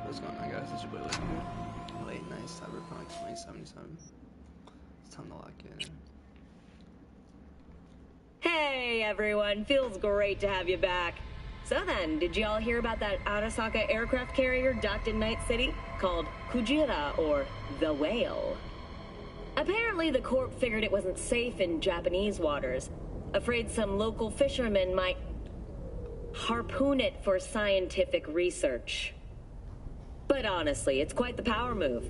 What's going on, guys? It's your boy Luke here. Late night CyberPunk 2077. It's time to lock in. Hey everyone, feels great to have you back. So then, did you all hear about that Arasaka aircraft carrier docked in Night City? Called Kujira, or the Whale. Apparently the Corp figured it wasn't safe in Japanese waters. Afraid some local fishermen might harpoon it for scientific research. But honestly, it's quite the power move.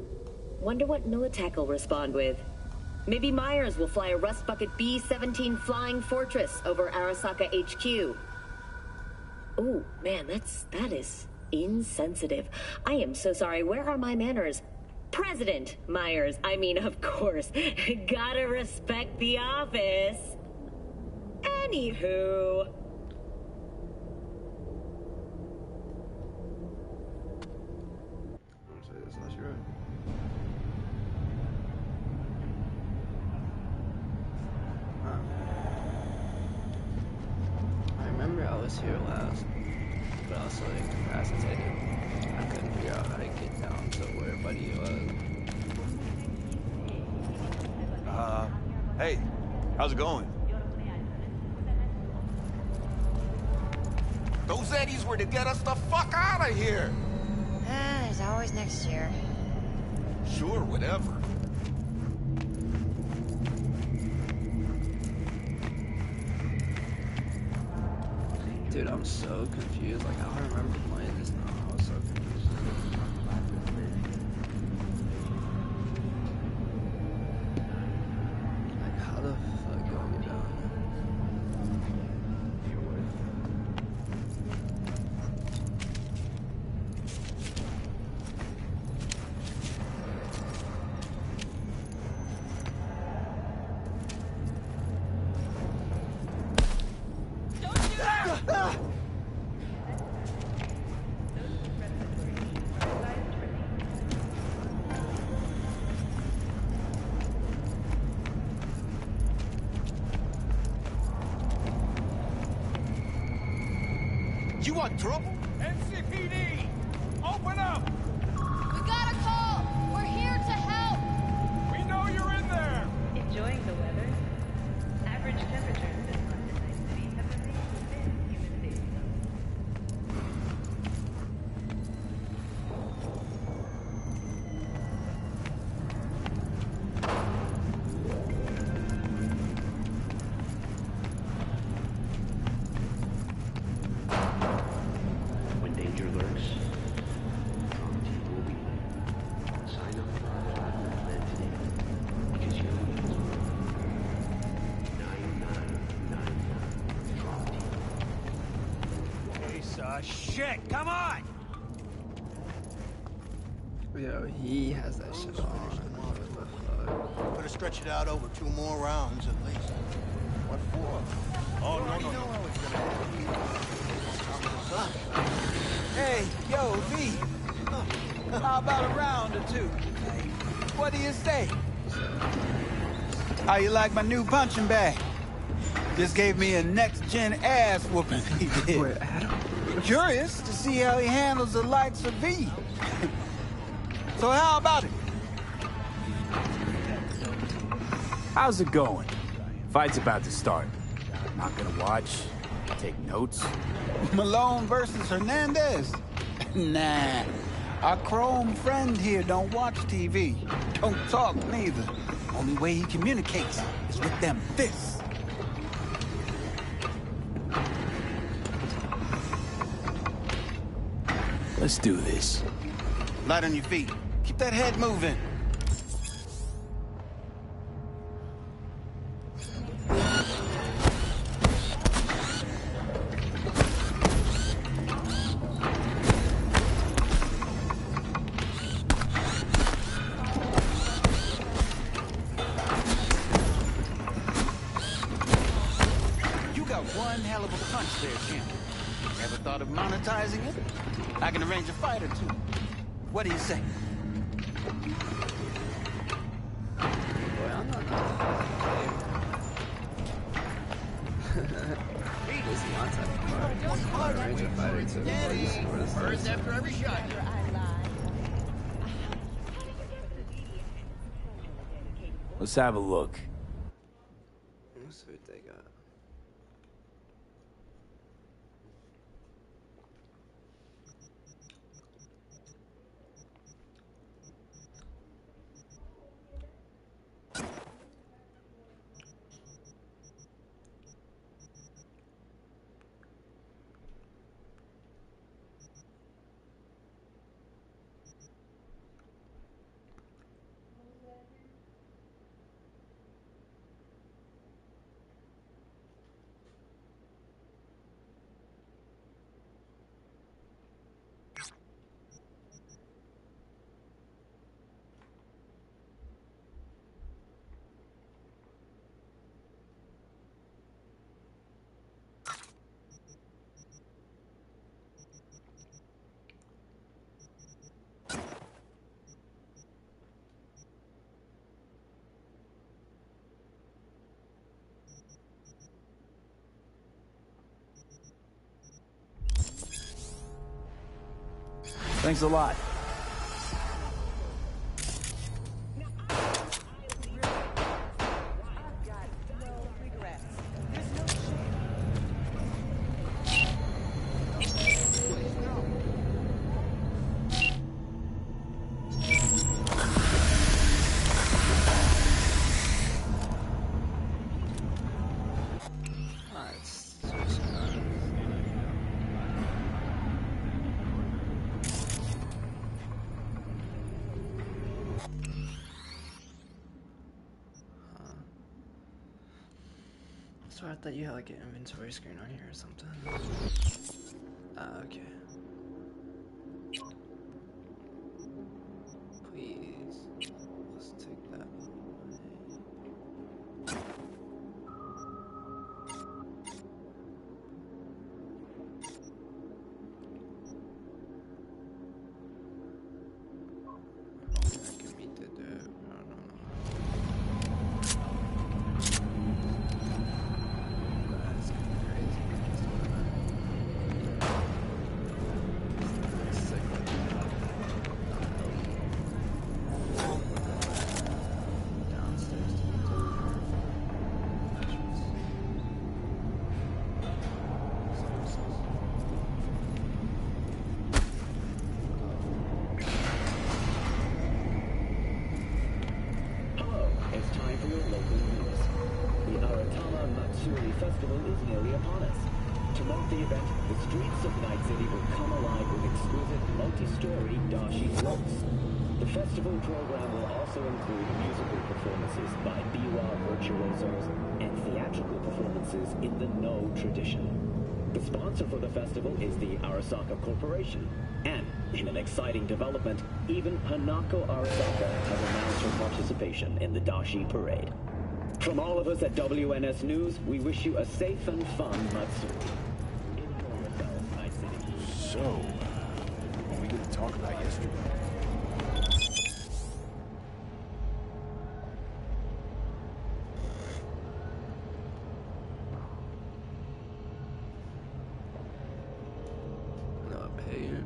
Wonder what Militech will respond with. Maybe Myers will fly a Rust Bucket B-17 Flying Fortress over Arasaka HQ. Ooh, man, that is insensitive. I am so sorry. Where are my manners? President Myers. I mean, of course. Gotta respect the office. Anywho. Here last, but also incapacitated. I couldn't figure out how to get down to where Buddy was. Hey, how's it going? Those Eddies were to get us the fuck out of here! There's always next year. Sure, whatever. Dude, I'm so confused. Like, I don't remember playing this now. I was so confused. Like, how the fuck do I get down? You want trouble? NCPD! Open up! We got a call! We're here to help! We know you're in there! Enjoying the weather? Average temperatures this month in Night City have remained within humidity. When danger lurks, Trump team will be there. Sign up for our platinum plan today, because your needs will 9999 Trump team. Piece of shit, come on! Yo, he has that shit on. What the fuck? Better stretch it out over 2 more rounds at least. What for? Oh, no. Hey, yo, V. How about a round or two? What do you say? How you like my new punching bag? Just gave me a next-gen ass whooping, he did. Wait, Adam? Curious to see how he handles the likes of V. So how about it? How's it going? Fight's about to start. Not gonna watch, take notes. Malone versus Hernandez? Nah. Our Chrome friend here don't watch TV. Don't talk neither. Only way he communicates is with them fists. Let's do this. Light on your feet. Keep that head moving. You got one hell of a punch there, champ. Ever thought of monetizing it? I can arrange a fight or two. What do you say? Boy, I'm not Birds after every shot. Let's have a look. Let's see what they got. Thanks a lot. So I thought you had like an inventory screen on here or something. Okay. Please, let's take that away. I can meet the dude. I don't know. That's crazy. Downstairs to the Hello, it's time for your local news. The Aratama Matsuri Festival is nearly upon us. To mark the event, the streets of Night City will come alive with exquisite multi-story dashi floats. The festival program will also include musical performances by biwa virtuosos and theatrical performances in the No tradition. The sponsor for the festival is the Arasaka Corporation. And, in an exciting development, even Hanako Arasaka has announced her participation in the Dashi Parade. From all of us at WNS News, we wish you a safe and fun Matsuri. Enjoy yourselves, Night City. So, what are we going to talk about yesterday? No, paid.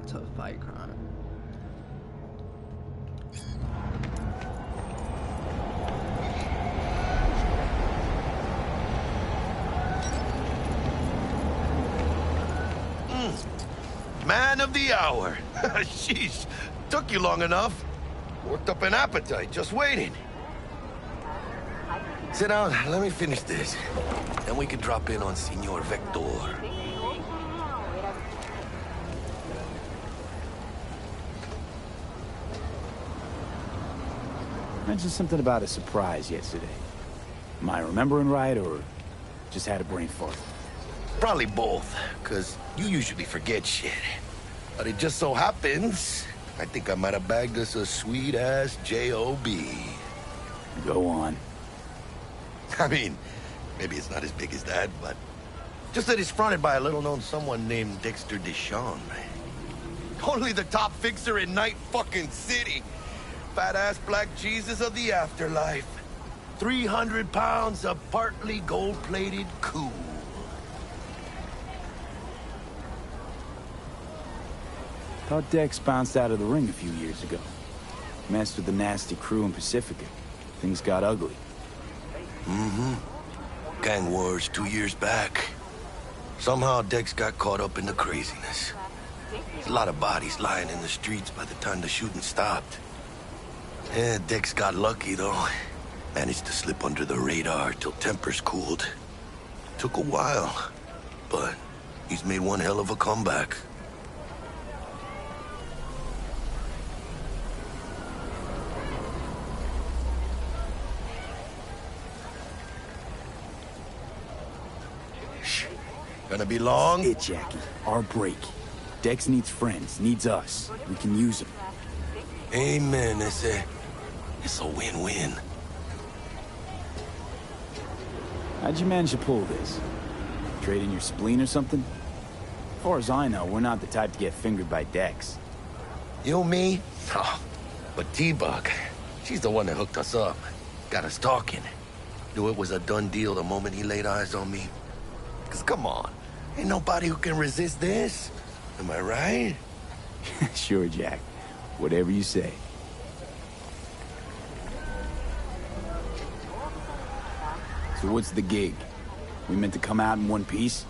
It's a fight crime. Man of the hour. Sheesh. Took you long enough. Worked up an appetite, just waiting. Sit down, let me finish this. Then we can drop in on Senor Vector. Mentioned something about a surprise yesterday. Am I remembering right, or just had a brain fart? Probably both, because you usually forget shit. But it just so happens, I think I might have bagged us a sweet-ass J.O.B. Go on. I mean, maybe it's not as big as that, but just that it's fronted by a little-known someone named Dexter Deshawn. Only the top fixer in Night fucking City. Fat-ass black Jesus of the afterlife. 300 pounds of partly gold-plated cool. Thought Dex bounced out of the ring a few years ago. Messed with the nasty crew in Pacifica. Things got ugly. Mm-hmm. Gang wars 2 years back. Somehow Dex got caught up in the craziness. There's a lot of bodies lying in the streets by the time the shooting stopped. Yeah, Dex got lucky, though. Managed to slip under the radar till tempers cooled. Took a while, but he's made one hell of a comeback. Shh. Gonna be long? That's it, Jackie. Our break. Dex needs friends, needs us. We can use them. Amen, it's a win-win. How'd you manage to pull this? Trade in your spleen or something? As far as I know, we're not the type to get fingered by Dex. You, me? Oh, but T-Bug, she's the one that hooked us up. Got us talking. Knew it was a done deal the moment he laid eyes on me. 'Cause come on, ain't nobody who can resist this. Am I right? Sure, Jack. Whatever you say. So what's the gig? We meant to come out in one piece?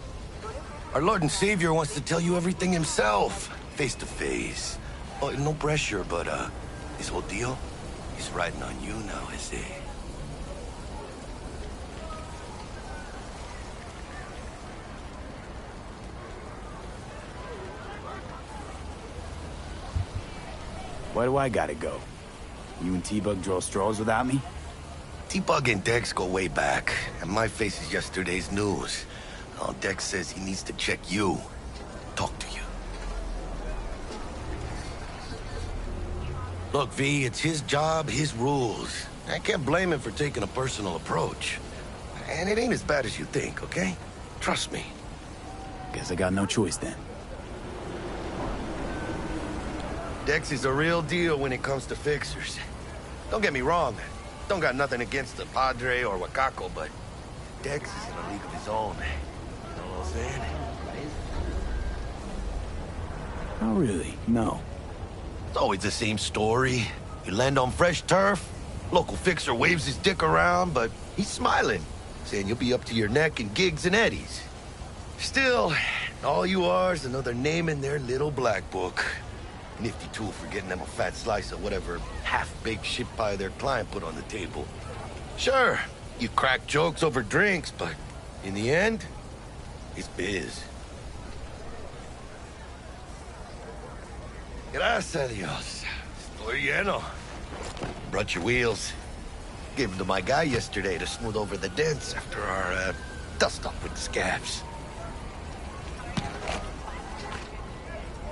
Our Lord and Savior wants to tell you everything himself, face to face. Oh, no pressure, but this whole deal is riding on you now, I say. Why do I gotta go? You and T-Bug draw straws without me? T-Bug and Dex go way back, and my face is yesterday's news. Oh, Dex says he needs to check you. Talk to you. Look, V, it's his job, his rules. I can't blame him for taking a personal approach. And it ain't as bad as you think, okay? Trust me. Guess I got no choice then. Dex is a real deal when it comes to fixers. Don't get me wrong. Don't got nothing against the Padre or Wakako, but Dex is in a league of his own. You know what I'm saying? Oh, really? No. It's always the same story. You land on fresh turf, local fixer waves his dick around, but he's smiling, saying you'll be up to your neck in gigs and eddies. Still, all you are is another name in their little black book. Nifty tool for getting them a fat slice of whatever half-baked shit pie their client put on the table. Sure, you crack jokes over drinks, but in the end, it's biz. Gracias a Dios. Estoy lleno. Brought your wheels. Gave them to my guy yesterday to smooth over the dents after our, dust-up with the scabs.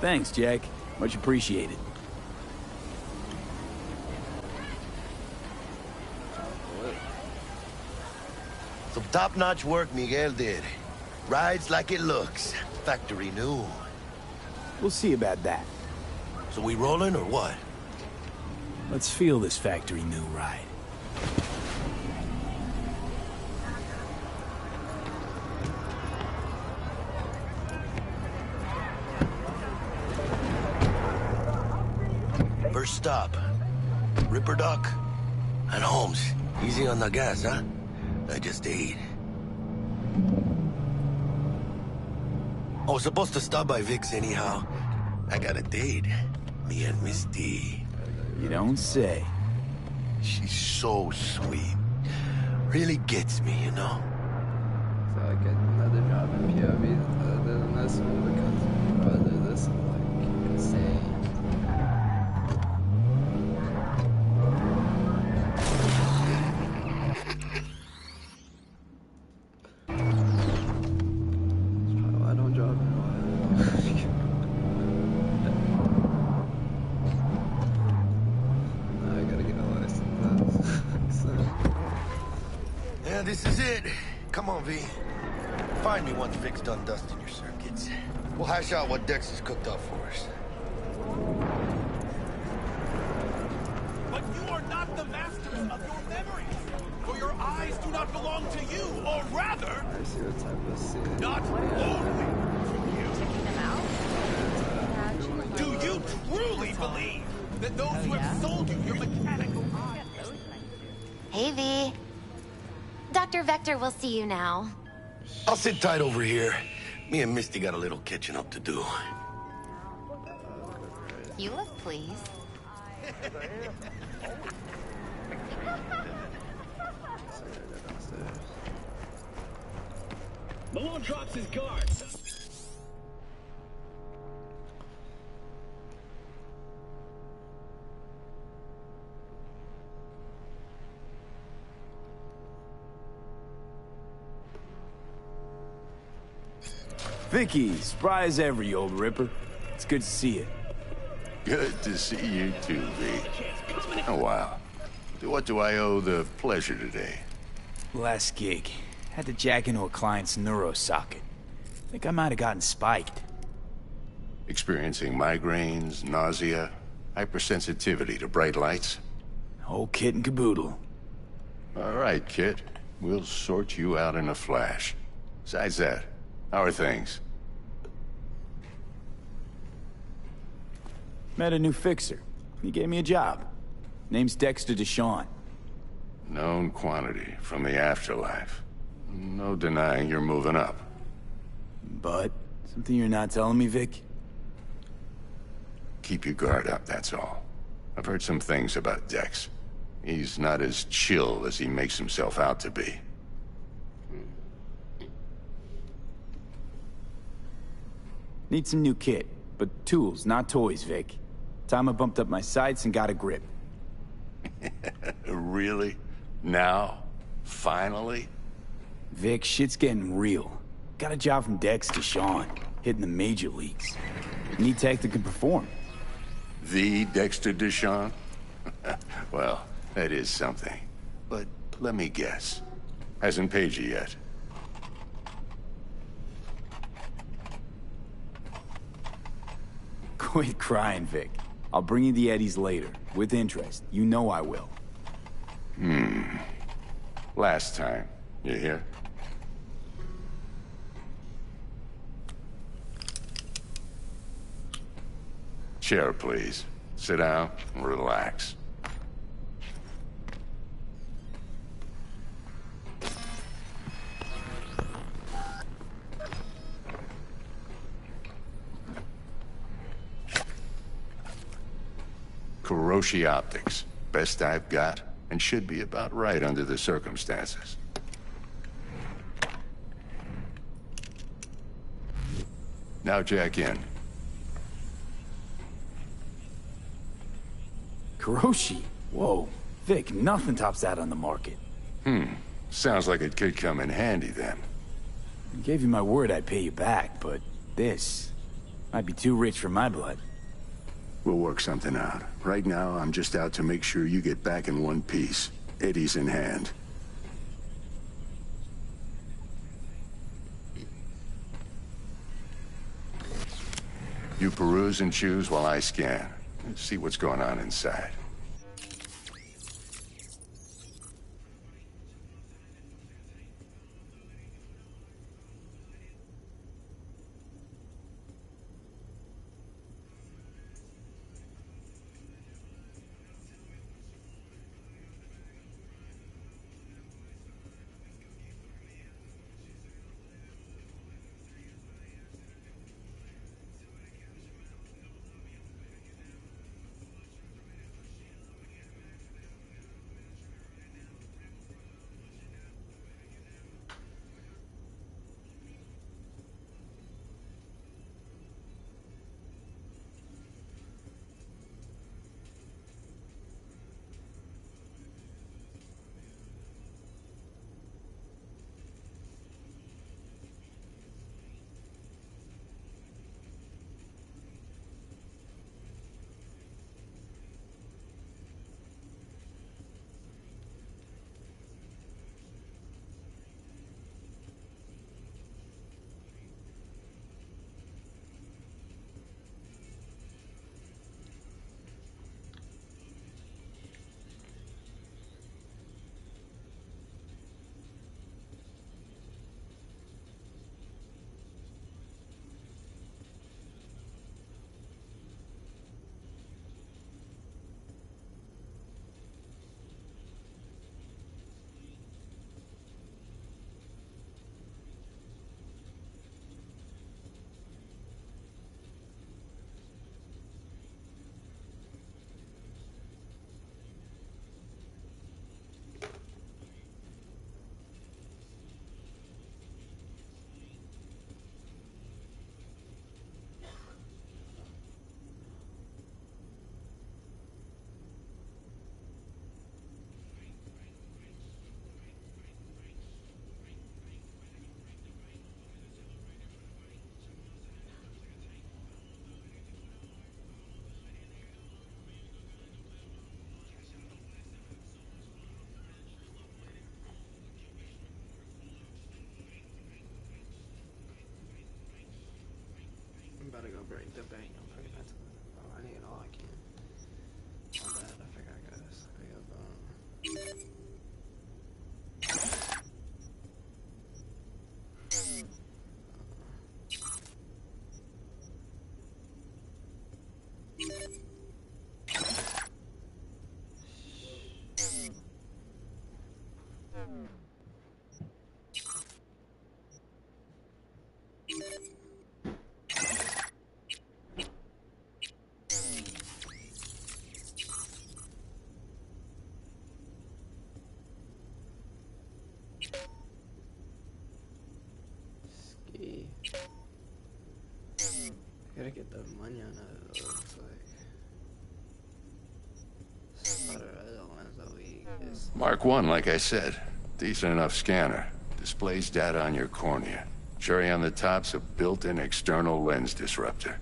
Thanks, Jack. Much appreciated. Some top-notch work Miguel did. Rides like it looks. Factory new. We'll see about that. So we rolling or what? Let's feel this factory new ride. First stop. Ripper Duck and Holmes. Easy on the gas, huh? I just ate. I was supposed to stop by Vic's anyhow. I got a date. Me and Miss D. You don't say. She's so sweet. Really gets me, you know? So I get another job in POV other than this one because brother, this is like insane. This is it. Come on, V. Find me one fixed on dusting your circuits. We'll hash out what Dex has cooked up for us. But you are not the masters of your memories, for your eyes do not belong to you, or rather, I see what type of scene. not only to you. Do you truly believe That those who have sold you your mechanical eye. Hey, V. Dr. Vector will see you now. I'll sit tight over here. Me and Misty got a little catching up to do. You look pleased. Malone drops his guard. Vicky, spry as ever, you old ripper. It's good to see you. Good to see you too, V. Oh, wow. What do I owe the pleasure today? Last gig. Had to jack into a client's neuro socket. Think I might have gotten spiked. Experiencing migraines, nausea, hypersensitivity to bright lights? Whole kit and caboodle. All right, Kit. We'll sort you out in a flash. Besides that, how are things? Met a new fixer. He gave me a job. Name's Dexter Deshawn. Known quantity from the afterlife. No denying you're moving up. But, something you're not telling me, Vic? Keep your guard up, that's all. I've heard some things about Dex. He's not as chill as he makes himself out to be. Need some new kit, but tools, not toys, Vic. Time I bumped up my sights and got a grip. Really? Now? Finally? Vic, shit's getting real. Got a job from Dex Deshawn, hitting the major leagues. Need tech that can perform. The Dexter Deshawn? Well, that is something. But let me guess. Hasn't paid you yet. Quit crying, Vic. I'll bring you the eddies later, with interest. You know I will. Last time. You hear? Chair, please. Sit down and relax. Kuroshi Optics. Best I've got, and should be about right under the circumstances. Now jack in. Kuroshi? Whoa. Vic, nothing tops that on the market. Sounds like it could come in handy then. I gave you my word I'd pay you back, but this might be too rich for my blood. We'll work something out. Right now, I'm just out to make sure you get back in one piece. Eddie's in hand. You peruse and choose while I scan. See what's going on inside. gonna break the bank. I'm breaking that. Oh, I need an all I can. My bad. I think I got this. Ski. Gotta get the money on it. It looks like. Mark 1, like I said. Decent enough scanner. Displays data on your cornea. Cherry on the top's a built-in external lens disruptor.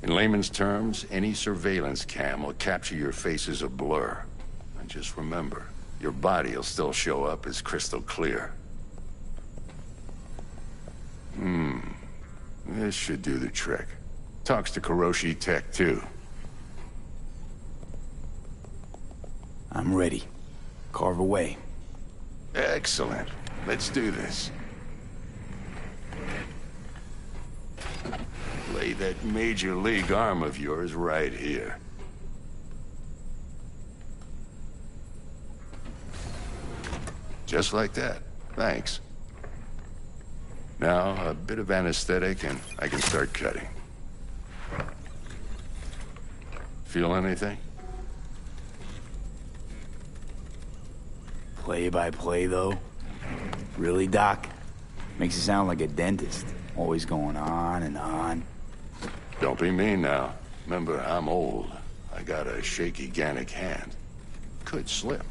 In layman's terms, any surveillance cam will capture your face as a blur. And just remember, your body will still show up as crystal clear. This should do the trick. Talks to Kuroshi Tech, too. I'm ready. Carve away. Excellent. Let's do this. Lay that major league arm of yours right here. Just like that. Thanks. Now, a bit of anesthetic and I can start cutting. Feel anything? Play by play, though? Really, Doc? Makes you sound like a dentist. Always going on and on. Don't be mean now. Remember, I'm old. I got a shaky Gannic hand. Could slip.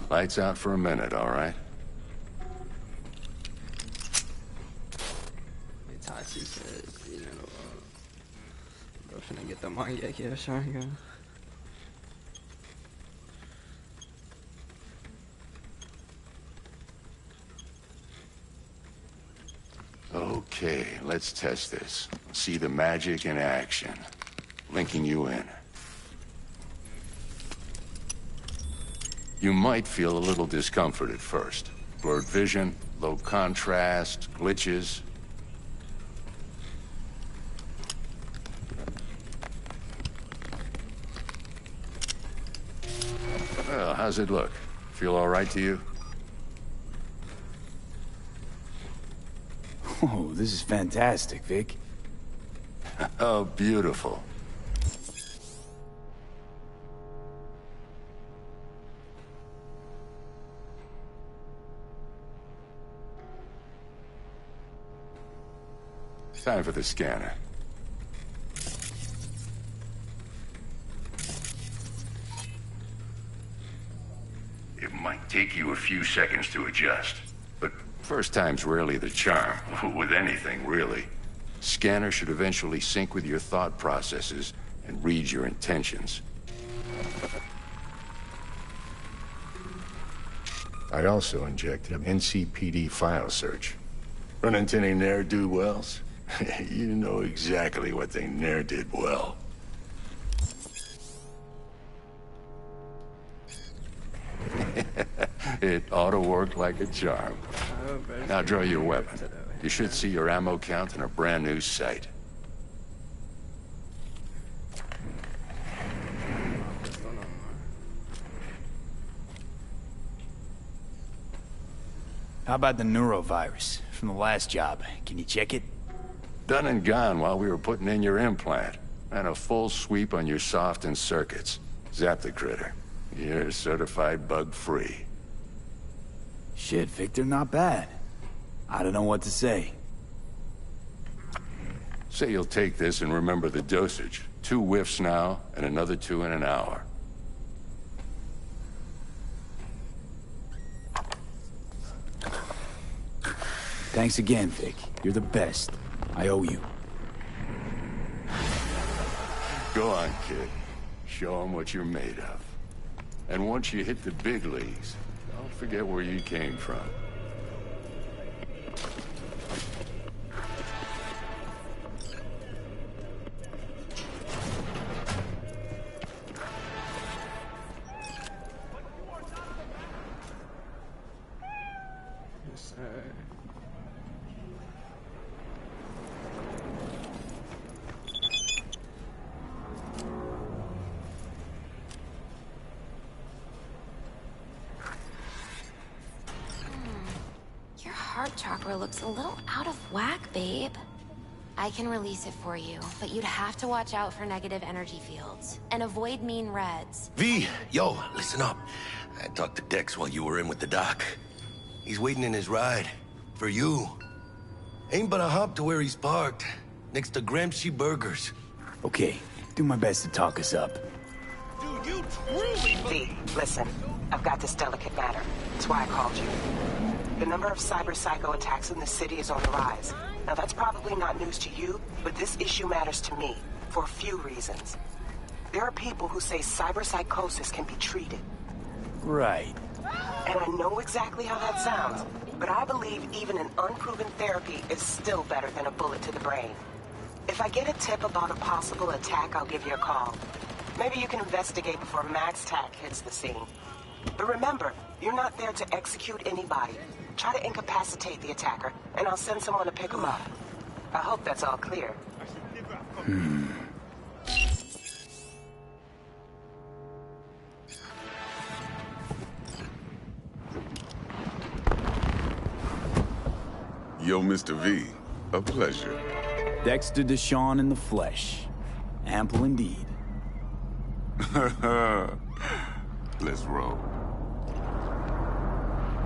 Lights out for a minute, all right? Itachi said, you know, bro, finna get the manga here, Sharingan. Okay, let's test this. See the magic in action. Linking you in. You might feel a little discomfort at first. Blurred vision, low contrast, glitches. Well, how's it look? Feel all right to you? Oh, this is fantastic, Vic. Oh, beautiful. It's time for the scanner. It might take you a few seconds to adjust, but first time's rarely the charm, with anything, really. Scanner should eventually sync with your thought processes and read your intentions. I also injected an NCPD file search. Run into any ne'er-do-wells? You know exactly what they ne'er did well. It ought to work like a charm. Now draw your weapon. You should see your ammo count in a brand new sight. How about the neurovirus from the last job? Can you check it? Done and gone while we were putting in your implant. And a full sweep on your soft and circuits. Zap the critter. You're certified bug-free. Shit, Victor, not bad. I don't know what to say. Say you'll take this and remember the dosage. 2 whiffs now, and another 2 in an hour. Thanks again, Vic. You're the best. I owe you. Go on, kid. Show them what you're made of. And once you hit the big leagues, don't forget where you came from. chakra looks a little out of whack, babe. I can release it for you, but you'd have to watch out for negative energy fields and avoid mean reds. V, yo, listen up. I talked to Dex while you were in with the doc. He's waiting in his ride. For you. Ain't but a hop to where he's parked. Next to Gramsci Burgers. Okay, do my best to talk us up. Do you truly V, listen. I've got this delicate matter. That's why I called you. The number of cyber-psycho attacks in the city is on the rise. Now that's probably not news to you, but this issue matters to me for a few reasons. There are people who say cyberpsychosis can be treated. Right. And I know exactly how that sounds, but I believe even an unproven therapy is still better than a bullet to the brain. If I get a tip about a possible attack, I'll give you a call. Maybe you can investigate before Max Tack hits the scene. But remember, you're not there to execute anybody. Try to incapacitate the attacker, and I'll send someone to pick him up. I hope that's all clear. Yo, Mr. V, a pleasure. Dexter Deshawn in the flesh. Ample indeed. Let's roll.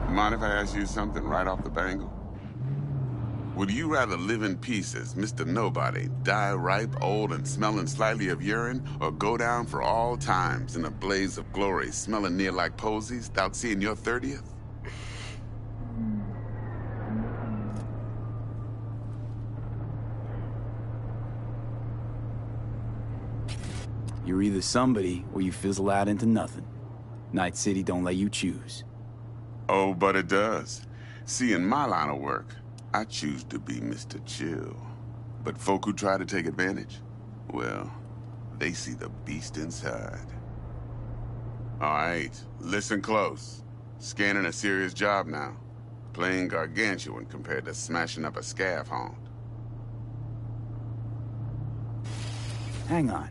Mind if I ask you something right off the bangle? Would you rather live in peace as Mr. Nobody, die ripe, old, and smelling slightly of urine, or go down for all times in a blaze of glory, smelling near like posies, without seeing your 30th? You're either somebody, or you fizzle out into nothing. Night City don't let you choose. Oh, but it does. See, in my line of work, I choose to be Mr. Chill. But folk who try to take advantage, well, they see the beast inside. All right, listen close. Scanning a serious job now. Playing gargantuan compared to smashing up a scav haunt. Hang on.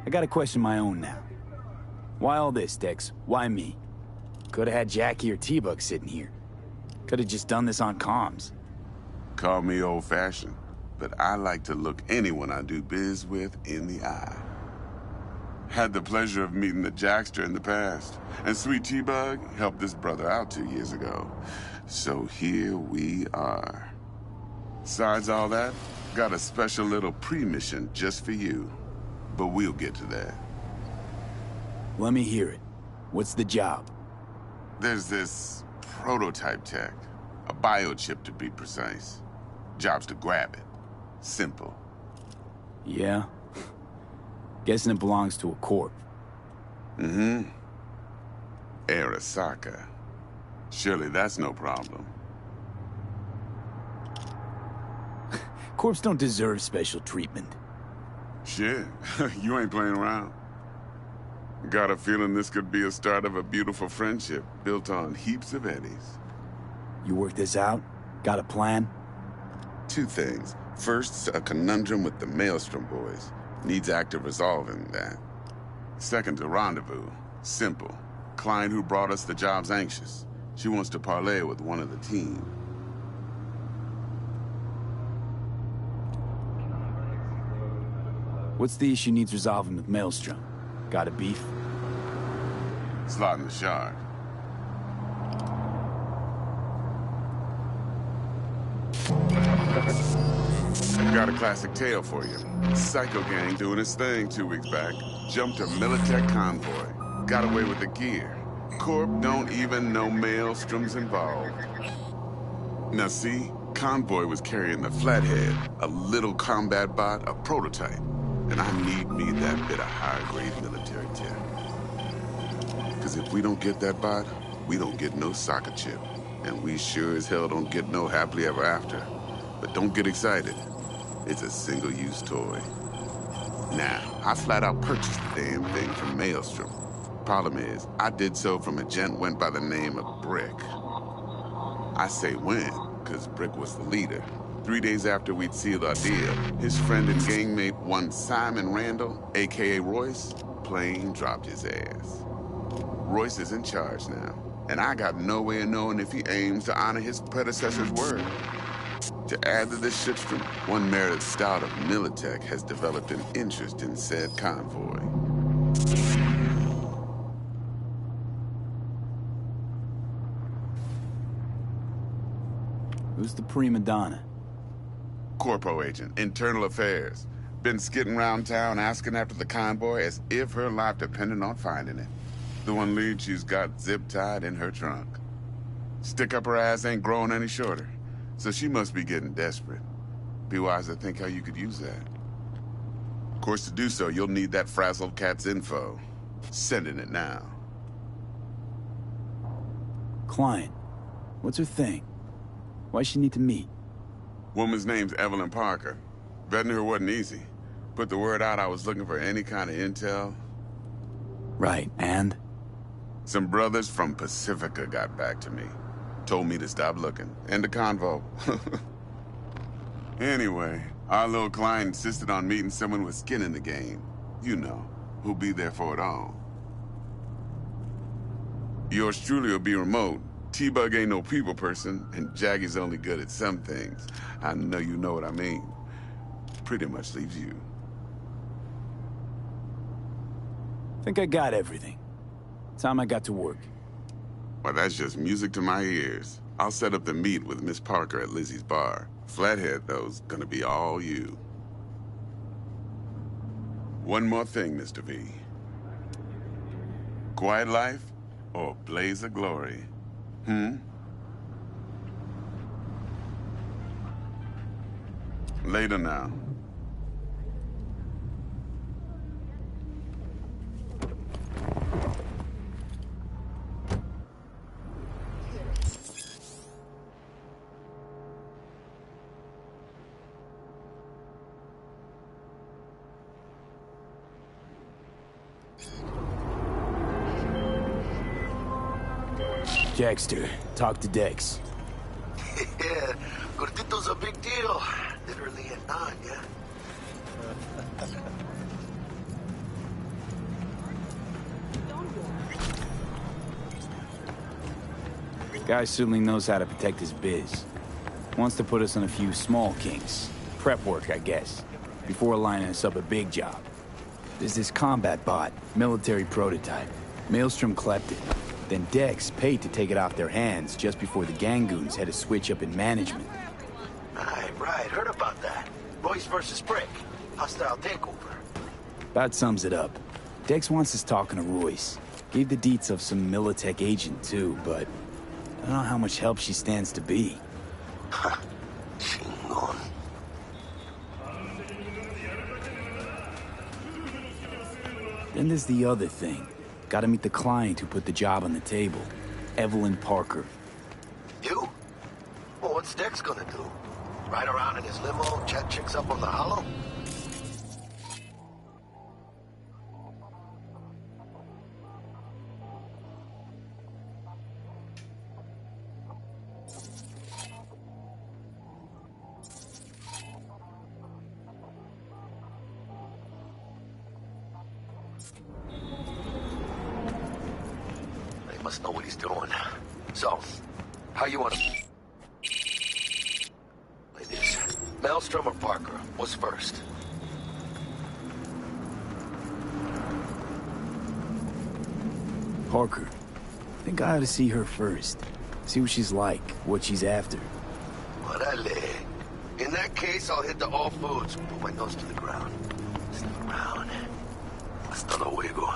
I got a question of my own now. Why all this, Dex? Why me? Could've had Jackie or T-Bug sitting here. Could've just done this on comms. Call me old-fashioned, but I like to look anyone I do biz with in the eye. Had the pleasure of meeting the Jackster in the past, and Sweet T-Bug helped this brother out 2 years ago. So here we are. Besides all that, got a special little pre-mission just for you. But we'll get to that. Let me hear it. What's the job? There's this prototype tech. A biochip, to be precise. Job's to grab it. Simple. Yeah? Guessing it belongs to a corp. Mm-hmm. Arasaka. Surely that's no problem. Corps don't deserve special treatment. Shit, you ain't playing around. Got a feeling this could be a start of a beautiful friendship built on heaps of eddies. You work this out? Got a plan? Two things. First, a conundrum with the Maelstrom boys. Needs active resolving that. Second, a rendezvous. Simple. Client who brought us the job's anxious. She wants to parlay with one of the team. What's the issue needs resolving with Maelstrom? Got a beef? Slotting the shard. Got a classic tale for you. Psycho gang doing its thing 2 weeks back. Jumped a Militech convoy. Got away with the gear. Corp don't even know Maelstrom's involved. Now see, convoy was carrying the Flathead, a little combat bot, a prototype. And I need me that bit of high-grade military tech. Because if we don't get that bot, we don't get no soccer chip. And we sure as hell don't get no happily ever after. But don't get excited. It's a single-use toy. Now, I flat out purchased the damn thing from Maelstrom. Problem is, I did so from a gent went by the name of Brick. I say when, because Brick was the leader. 3 days after we'd sealed our deal, his friend and gangmate, one Simon Randall, a.k.a. Royce, plain dropped his ass. Royce is in charge now. And I got no way of knowing if he aims to honor his predecessor's word. To add to this shitstorm, one Meredith Stout of Militech has developed an interest in said convoy. Who's the prima donna? Corpo agent, internal affairs. Been skidding around town asking after the convoy as if her life depended on finding it. The one lead she's got zip-tied in her trunk. Stick up her ass ain't growing any shorter, so she must be getting desperate. Be wise to think how you could use that. Of course, to do so, you'll need that frazzled cat's info. Sending it now. Client. What's her thing? Why she need to meet? Woman's name's Evelyn Parker. Vetting her wasn't easy. Put the word out I was looking for any kind of intel. Right, and? Some brothers from Pacifica got back to me. Told me to stop looking. End the convo. Anyway, our little client insisted on meeting someone with skin in the game. You know, who'll be there for it all. Yours truly will be remote. T-Bug ain't no people person, and Jaggy's only good at some things. I know you know what I mean. Pretty much leaves you. Think I got everything. Time I got to work. Well, that's just music to my ears. I'll set up the meet with Miss Parker at Lizzie's bar. Flathead, though's gonna be all you. One more thing, Mr. V. Quiet life or blaze of glory? Later now. Jackster, talk to Dex. Yeah, Gordito's a big deal. Literally and not, yeah. Guy certainly knows how to protect his biz. Wants to put us on a few small kinks. Prep work, I guess. Before lining us up a big job. There's this combat bot, military prototype. Maelstrom clept it. Then Dex paid to take it off their hands just before the Gangoons had a switch up in management. Right. Heard about that. Royce versus Brick. Hostile takeover. About sums it up. Dex wants us talking to Royce. Gave the deets of some Militech agent too, but I don't know how much help she stands to be. Chingon. Then there's the other thing. Gotta meet the client who put the job on the table. Evelyn Parker. You? Well, what's Dex gonna do? Ride around in his limo, chat chicks up on the hollow? He must know what he's doing. So, how you want to... Like this. Maelstrom or Parker? What's first? Parker. Think I ought to see her first. See what she's like, what she's after. Orale. In that case, I'll hit the all foods. Put my nose to the ground. Sniff around. Hasta luego.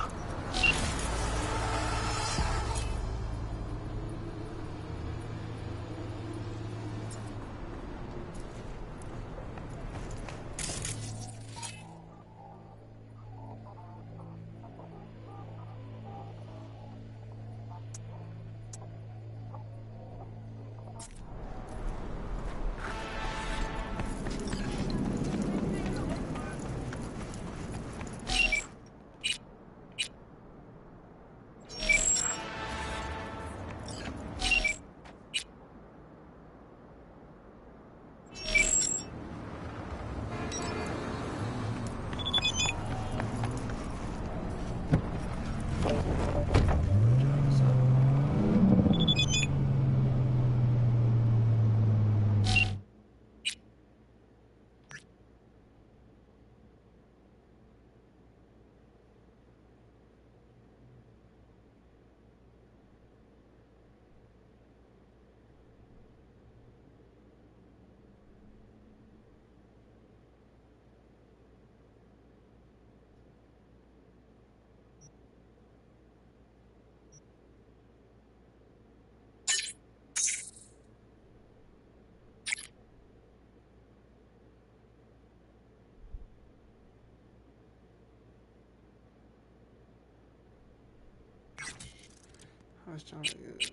I was trying to get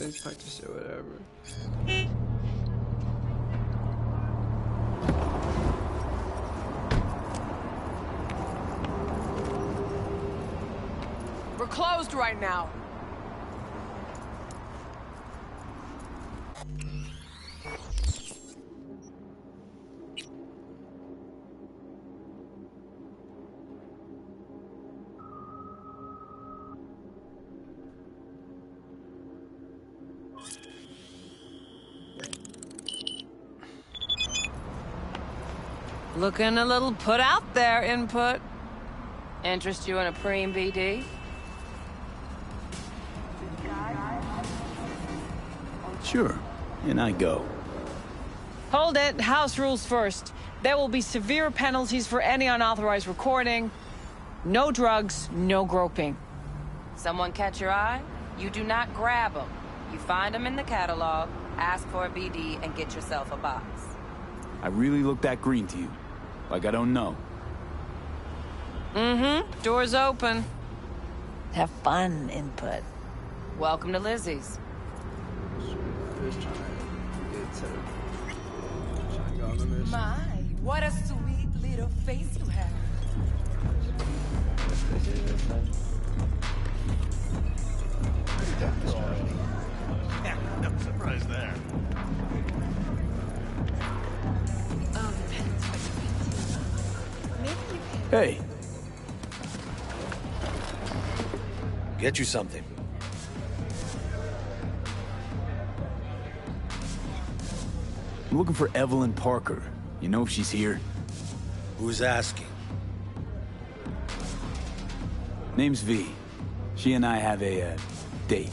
let's talk to shit, whatever. We're closed right now. Looking a little put out there, Input. Interest you in a preem BD? Sure, and I go. Hold it. House rules first. There will be severe penalties for any unauthorized recording. No drugs, no groping. Someone catch your eye? You do not grab them. You find them in the catalog, ask for a BD, and get yourself a box. I really look that green to you. Like I don't know. Mm-hmm. Door's open. Have fun, Input. Welcome to Lizzie's. Just trying to get to trying to go on the mission. My, what a sweet little face you have. Yeah, no surprise there. Hey. Get you something. I'm looking for Evelyn Parker. You know if she's here? Who's asking? Name's V. She and I have a, date.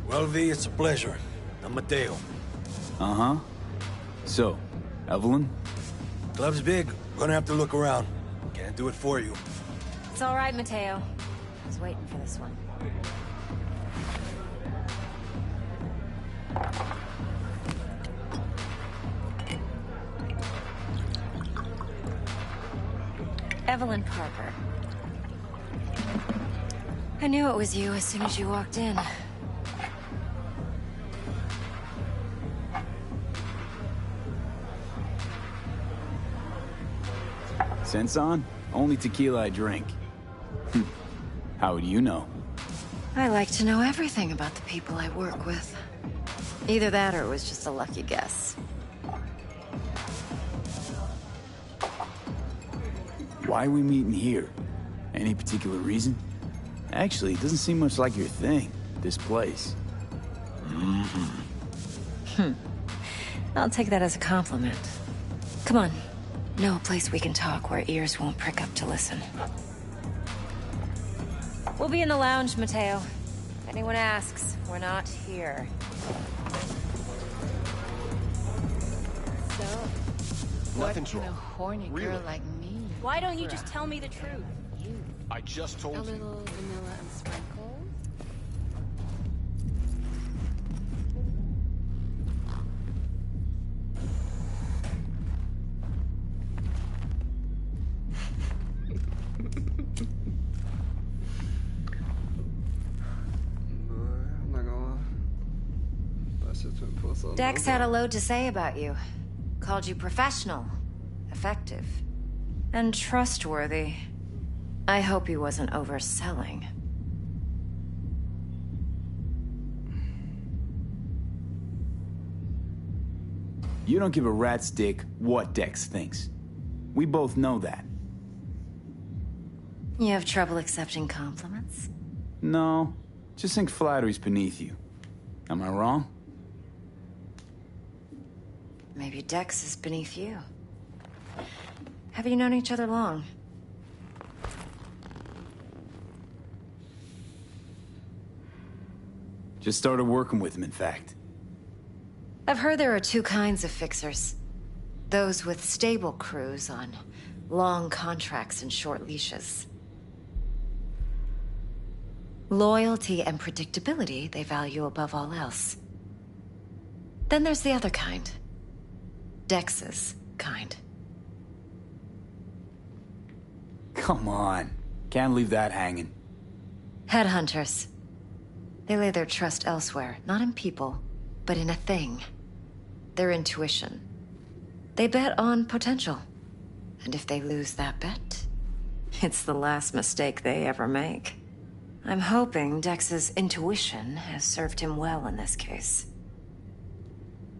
Well, V, it's a pleasure. I'm Mateo. Uh-huh. So, Evelyn? Club's big. Gonna have to look around. Can't do it for you. It's all right, Mateo. I was waiting for this one. Evelyn Parker. I knew it was you as soon as you walked in. Sense on? Only tequila I drink. How would you know? I like to know everything about the people I work with. Either that or it was just a lucky guess. Why are we meeting here? Any particular reason? Actually, it doesn't seem much like your thing, this place. I'll take that as a compliment. Come on. Know a place we can talk where ears won't prick up to listen. We'll be in the lounge, Mateo. If anyone asks, we're not here. Nothing's What can a wrong. horny girl Really? like me? Why don't you just tell me the truth? I just told A you. little vanilla and sprinkles? på sådana. Dex had a load to say about you. Called you professional, effective, and trustworthy. I hope he wasn't overselling. You don't give a rat's dick what Dex thinks. We both know that. You have trouble accepting compliments? No, just think flattery's beneath you. Am I wrong? Maybe Dex is beneath you. Have you known each other long? Just started working with him, in fact. I've heard there are two kinds of fixers. Those with stable crews on long contracts and short leashes. Loyalty and predictability they value above all else. Then there's the other kind. Dex's kind. Come on. Can't leave that hanging. Headhunters. They lay their trust elsewhere, not in people, but in a thing. Their intuition. They bet on potential. And if they lose that bet, it's the last mistake they ever make. I'm hoping Dex's intuition has served him well in this case.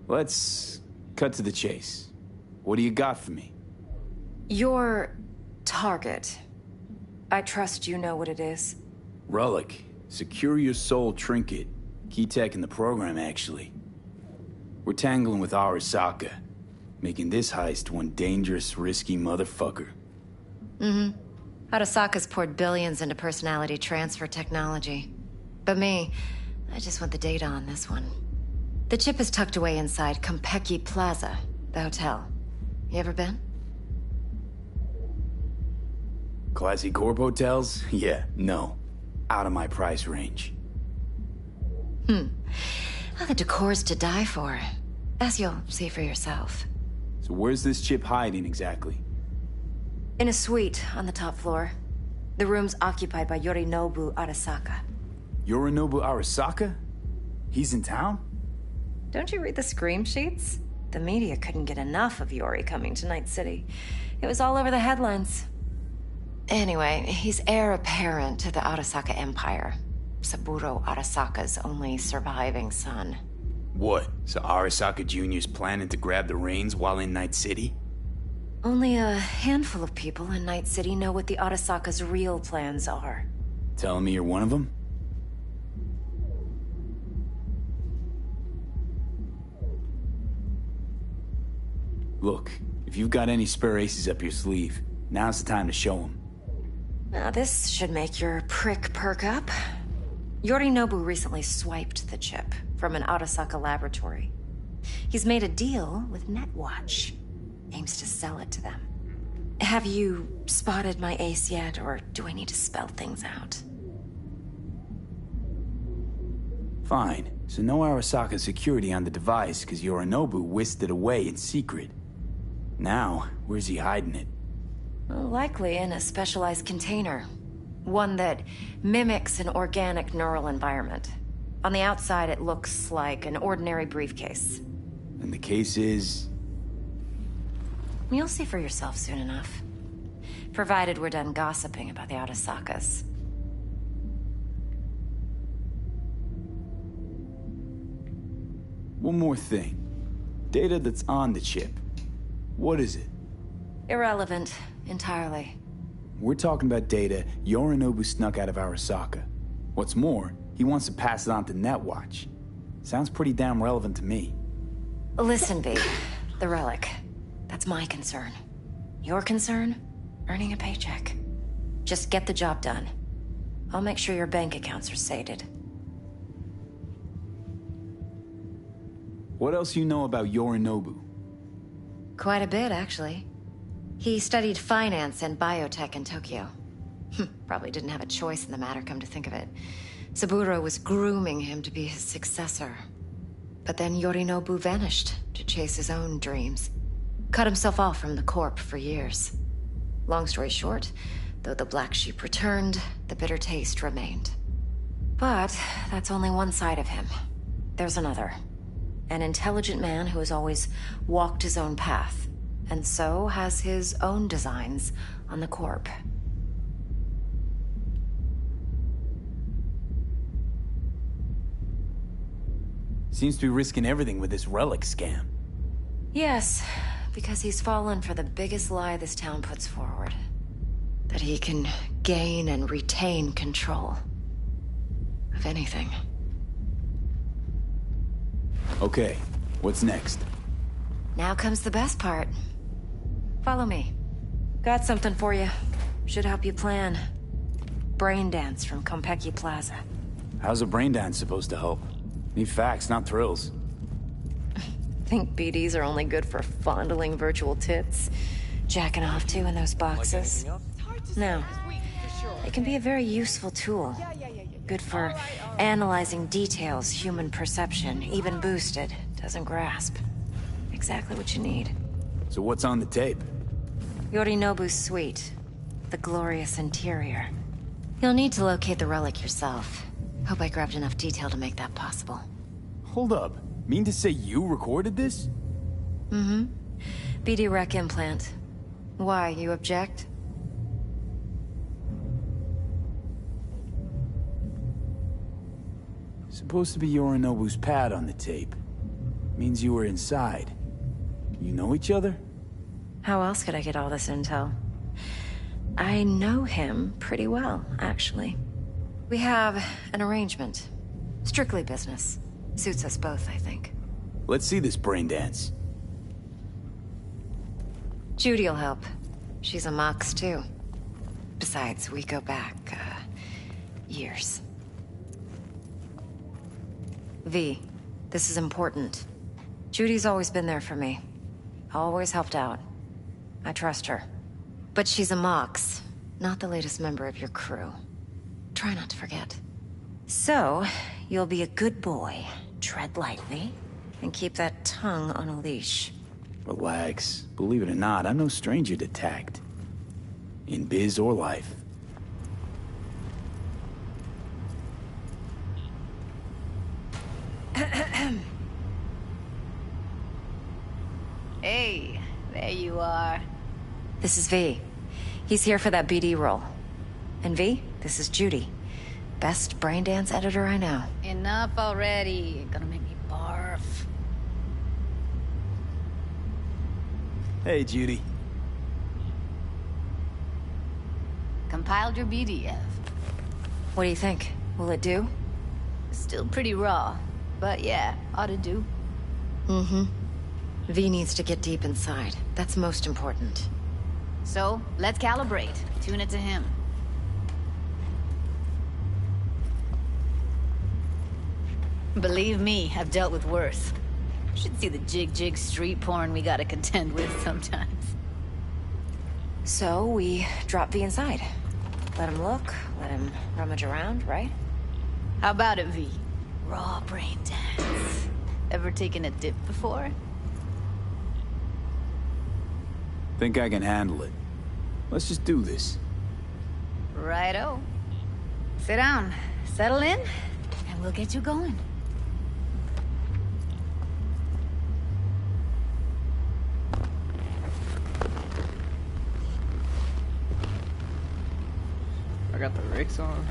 Let's cut to the chase. What do you got for me? Your target. I trust you know what it is. Relic. Secure your soul trinket. Key tech in the program, actually. We're tangling with Arasaka, making this heist one dangerous, risky motherfucker. Mm-hmm. Arasaka's poured billions into personality transfer technology. But me, I just want the data on this one. The chip is tucked away inside Compeki Plaza, the hotel. You ever been? Classy corp hotels? Yeah, no. Out of my price range. Well, the decor's to die for, as you'll see for yourself. So where's this chip hiding exactly? In a suite on the top floor. The room's occupied by Yorinobu Arasaka. Yorinobu Arasaka? He's in town? Don't you read the scream sheets? The media couldn't get enough of Yori coming to Night City. It was all over the headlines. Anyway, he's heir apparent to the Arasaka Empire. Saburo Arasaka's only surviving son. What? So Arasaka Jr.'s planning to grab the reins while in Night City? Only a handful of people in Night City know what the Arasaka's real plans are. Telling me you're one of them? Look, if you've got any spare aces up your sleeve, now's the time to show them. Now this should make your prick perk up. Yorinobu recently swiped the chip from an Arasaka laboratory. He's made a deal with Netwatch. Aims to sell it to them. Have you spotted my ace yet, or do I need to spell things out? Fine. So no Arasaka security on the device because Yorinobu whisked it away in secret. Now, where's he hiding it? Well, likely in a specialized container. One that mimics an organic neural environment. On the outside, it looks like an ordinary briefcase. And the case is... You'll see for yourself soon enough. Provided we're done gossiping about the Arasakas. One more thing. Data that's on the chip. What is it? Irrelevant, entirely. We're talking about data Yorinobu snuck out of Arasaka. What's more, he wants to pass it on to Netwatch. Sounds pretty damn relevant to me. Listen, V. The relic. That's my concern. Your concern? Earning a paycheck. Just get the job done. I'll make sure your bank accounts are sated. What else you know about Yorinobu? Quite a bit, actually. He studied finance and biotech in Tokyo. Probably didn't have a choice in the matter, come to think of it. Saburo was grooming him to be his successor. But then Yorinobu vanished to chase his own dreams. Cut himself off from the Corp for years. Long story short, though the black sheep returned, the bitter taste remained. But that's only one side of him. There's another. An intelligent man who has always walked his own path, and so has his own designs on the Corp. Seems to be risking everything with this relic scam. Yes, because he's fallen for the biggest lie this town puts forward. That he can gain and retain control of anything. Okay, what's next? Now comes the best part. Follow me. Got something for you. Should help you plan. Brain dance from Konpeki Plaza. How's a brain dance supposed to help? Need facts, not thrills. Think BDs are only good for fondling virtual tits? Jacking off to in those boxes? No. It can be a very useful tool. Good for analyzing details human perception, even boosted, doesn't grasp. Exactly what you need. So what's on the tape? Yorinobu's suite. The glorious interior. You'll need to locate the relic yourself. Hope I grabbed enough detail to make that possible. Hold up. Mean to say you recorded this? Mm-hmm. BD Rec implant. Why, you object? Supposed to be Yorinobu's pad on the tape. Means you were inside. You know each other? How else could I get all this intel? I know him pretty well, actually. We have an arrangement. Strictly business. Suits us both, I think. Let's see this brain dance. Judy'll help. She's a Mox, too. Besides, we go back, years. V, this is important. Judy's always been there for me. Always helped out. I trust her. But she's a Mox, not the latest member of your crew. Try not to forget. So, you'll be a good boy, tread lightly, and keep that tongue on a leash. Relax. Believe it or not, I'm no stranger to tact. In biz or life. Hey, there you are. This is V. He's here for that BD role. And V, this is Judy. Best brain dance editor I know. Enough already. You're gonna make me barf. Hey, Judy. Compiled your BDF. What do you think? Will it do? Still pretty raw, but yeah, ought to do. Mm-hmm. V needs to get deep inside. That's most important. So, let's calibrate. Tune it to him. Believe me, I've dealt with worse. Should see the jig street porn we gotta contend with sometimes. So, we drop V inside. Let him look, let him rummage around, right? How about it, V? Raw brain dance. Ever taken a dip before? Think I can handle it. Let's just do this. Righto. Sit down, settle in, and we'll get you going. I got the Ricks on.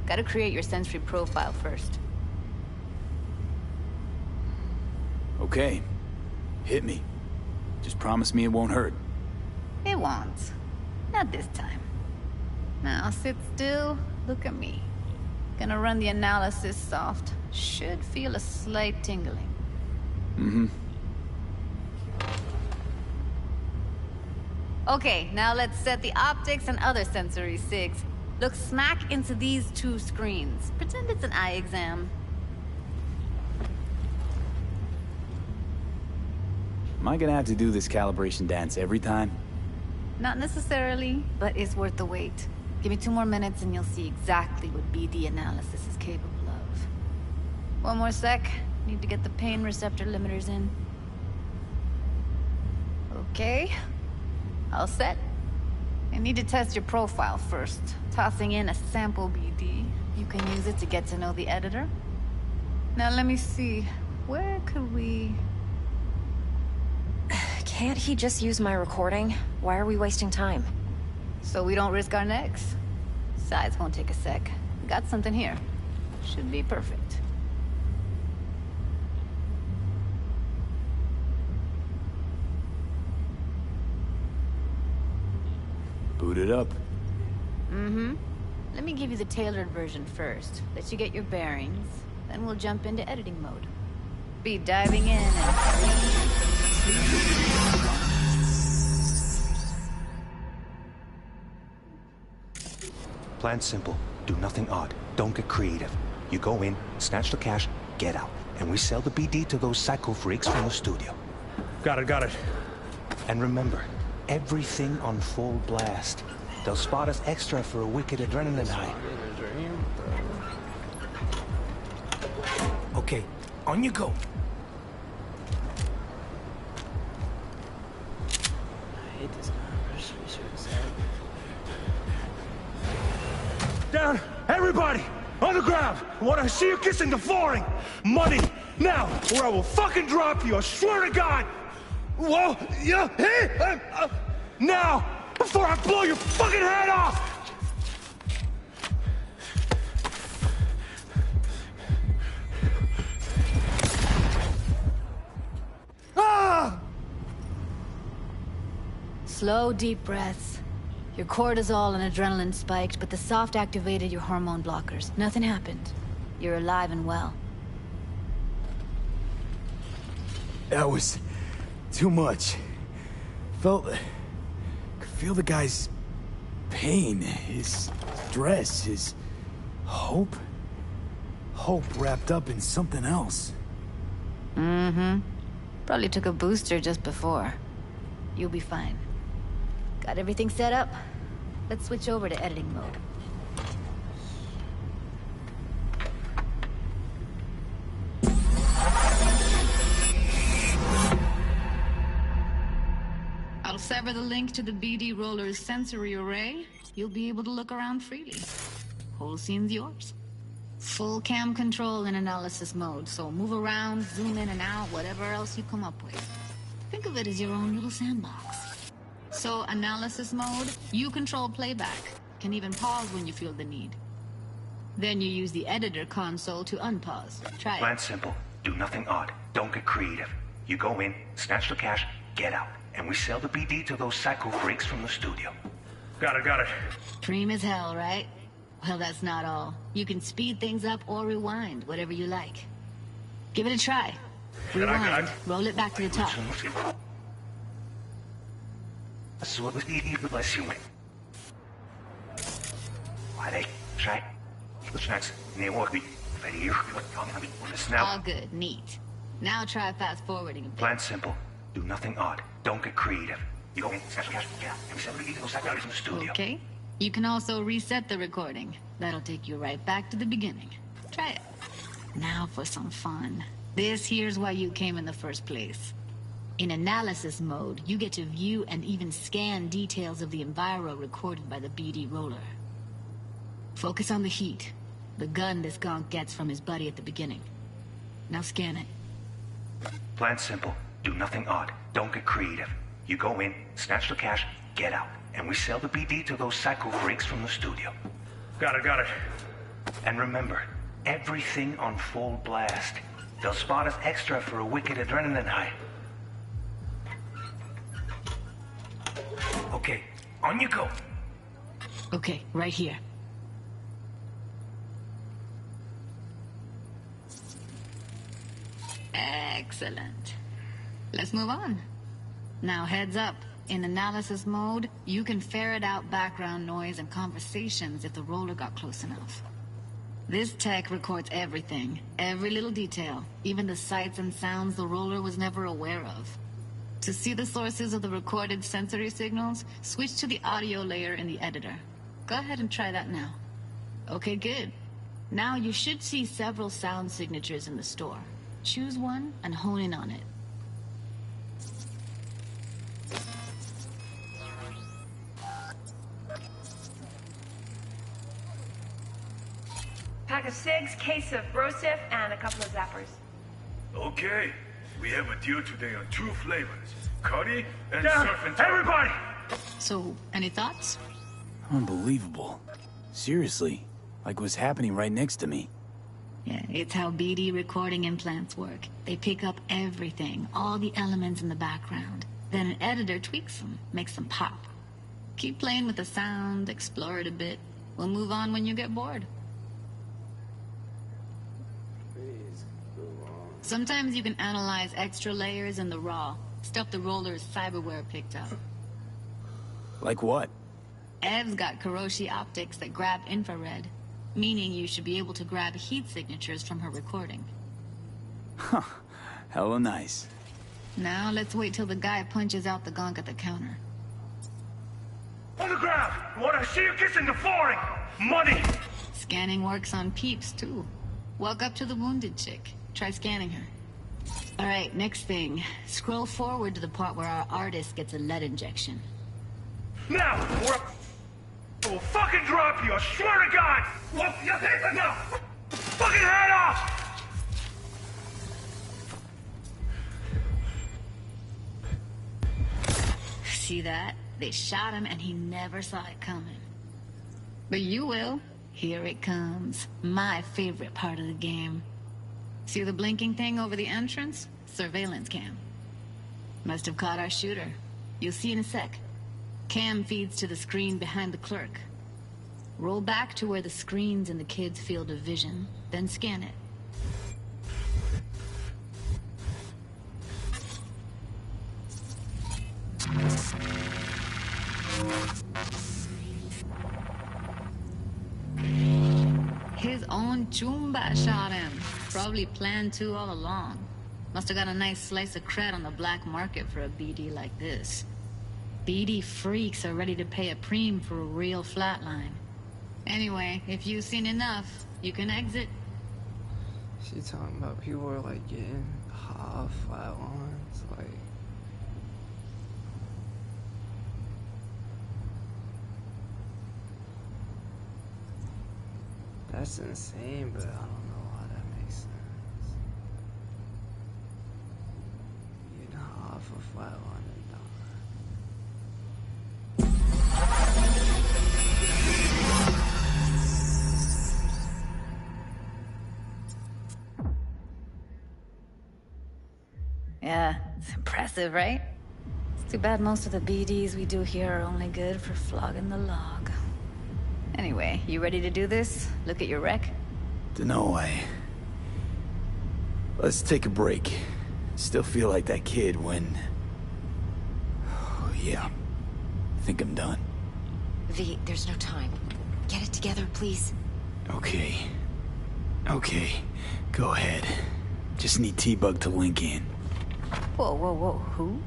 Gotta create your sensory profile first. Okay. Hit me. Just promise me it won't hurt. It won't. Not this time. Now sit still, look at me. Gonna run the analysis soft. Should feel a slight tingling. Mm-hmm. Okay, now let's set the optics and other sensory sigs. Look smack into these two screens. Pretend it's an eye exam. Am I gonna have to do this calibration dance every time? Not necessarily, but it's worth the wait. Give me 2 more minutes and you'll see exactly what BD analysis is capable of. 1 more sec. Need to get the pain receptor limiters in. Okay. All set? I need to test your profile first. Tossing in a sample BD. You can use it to get to know the editor. Now let me see. Where could we... Can't he just use my recording? Why are we wasting time? So we don't risk our necks. Besides, won't take a sec. Got something here. Should be perfect. Boot it up. Mm-hmm. Let me give you the tailored version first. Let you get your bearings. Then we'll jump into editing mode. Be diving in and... Plan simple. Do nothing odd. Don't get creative. You go in, snatch the cash, get out. And we sell the BD to those psycho freaks from the studio. Got it. And remember, everything on full blast. They'll spot us extra for a wicked adrenaline high. Okay, on you go. I hate this guy. Down, everybody! On the ground! I want to see you kissing the flooring! Money, now, or I will fucking drop you, I swear to God! Whoa, yeah, hey! Now, before I blow your fucking head off! Ah! Slow, deep breaths. Your cortisol and adrenaline spiked, but the soft activated your hormone blockers. Nothing happened. You're alive and well. That was too much. Could feel the guy's pain, his stress, his hope. Hope wrapped up in something else. Mm-hmm. Probably took a booster just before. You'll be fine. Got everything set up? Let's switch over to editing mode. I'll sever the link to the BD Roller's sensory array. You'll be able to look around freely. Whole scene's yours. Full cam control in analysis mode, so move around, zoom in and out, whatever else you come up with. Think of it as your own little sandbox. So, analysis mode, you control playback. Can even pause when you feel the need. Then you use the editor console to unpause. Try it. Plan simple. Do nothing odd. Don't get creative. You go in, snatch the cash, get out. And we sell the BD to those psycho freaks from the studio. Got it. Cream as hell, right? Well, that's not all. You can speed things up or rewind, whatever you like. Give it a try. Rewind. Roll it back to the top. All good. Neat. Now try fast forwarding a bit. Plan simple. Do nothing odd. Don't get creative. You go in, snatch the cash, get out. And we sell the BD to those psycho freaks from the studio. Okay. You can also reset the recording. That'll take you right back to the beginning. Try it. Now for some fun. This here's why you came in the first place. In analysis mode, you get to view and even scan details of the enviro recorded by the BD roller. Focus on the heat. The gun this gonk gets from his buddy at the beginning. Now scan it. Plan simple. Do nothing odd. Don't get creative. You go in, snatch the cash, get out. And we sell the BD to those psycho freaks from the studio. Got it. And remember, everything on full blast. They'll spot us extra for a wicked adrenaline high. Okay, on you go. Okay, right here. Excellent. Let's move on. Now heads up. In analysis mode, you can ferret out background noise and conversations if the roller got close enough. This tech records everything, every little detail, even the sights and sounds the roller was never aware of. To see the sources of the recorded sensory signals, switch to the audio layer in the editor. Go ahead and try that now. Okay, good. Now you should see several sound signatures in the store. Choose one and hone in on it. pack of cigs, case of Brosif, and a couple of zappers. Okay. We have a deal today on 2 flavors. Curry and surf and turf. Everybody! So, any thoughts? Unbelievable. Seriously, like what's happening right next to me. Yeah, it's how BD recording implants work. They pick up everything, all the elements in the background. Then an editor tweaks them, makes them pop. Keep playing with the sound, explore it a bit. We'll move on when you get bored. Sometimes you can analyze extra layers in the raw, stuff the roller's cyberware picked up. Like what? Ev's got Kiroshi optics that grab infrared, meaning you should be able to grab heat signatures from her recording. Huh. Hella nice. Now let's wait till the guy punches out the gunk at the counter. On the ground! I want to see you kissing the flooring! Money! Scanning works on peeps, too. Walk up to the wounded chick. Try scanning her. Alright, next thing. Scroll forward to the part where our artist gets a lead injection. Now! I will fucking drop you, I swear to God! What? No! Fucking head off! See that? They shot him and he never saw it coming. But you will. Here it comes. My favorite part of the game. See the blinking thing over the entrance? Surveillance cam. Must have caught our shooter. You'll see in a sec. Cam feeds to the screen behind the clerk. Roll back to where the screen's in the kid's field of vision, then scan it. His own Chumba shot him. Probably planned to all along. Must have got a nice slice of cred on the black market for a BD like this. BD freaks are ready to pay a preem for a real flatline. Anyway, if you've seen enough, you can exit. She talking about people are like getting half flatlines, like. That's insane, but I don't know why that makes sense. Getting half a flatline and dying. Yeah, it's impressive, right? It's too bad most of the BDs we do here are only good for flogging the log. Anyway, you ready to do this? Look at your wreck? Dunno, Let's take a break. Still feel like that kid when... Oh, yeah. Think I'm done. V, there's no time. Get it together, please. Okay. Okay. Go ahead. Just need T-Bug to link in. Whoa, whoa, whoa, who?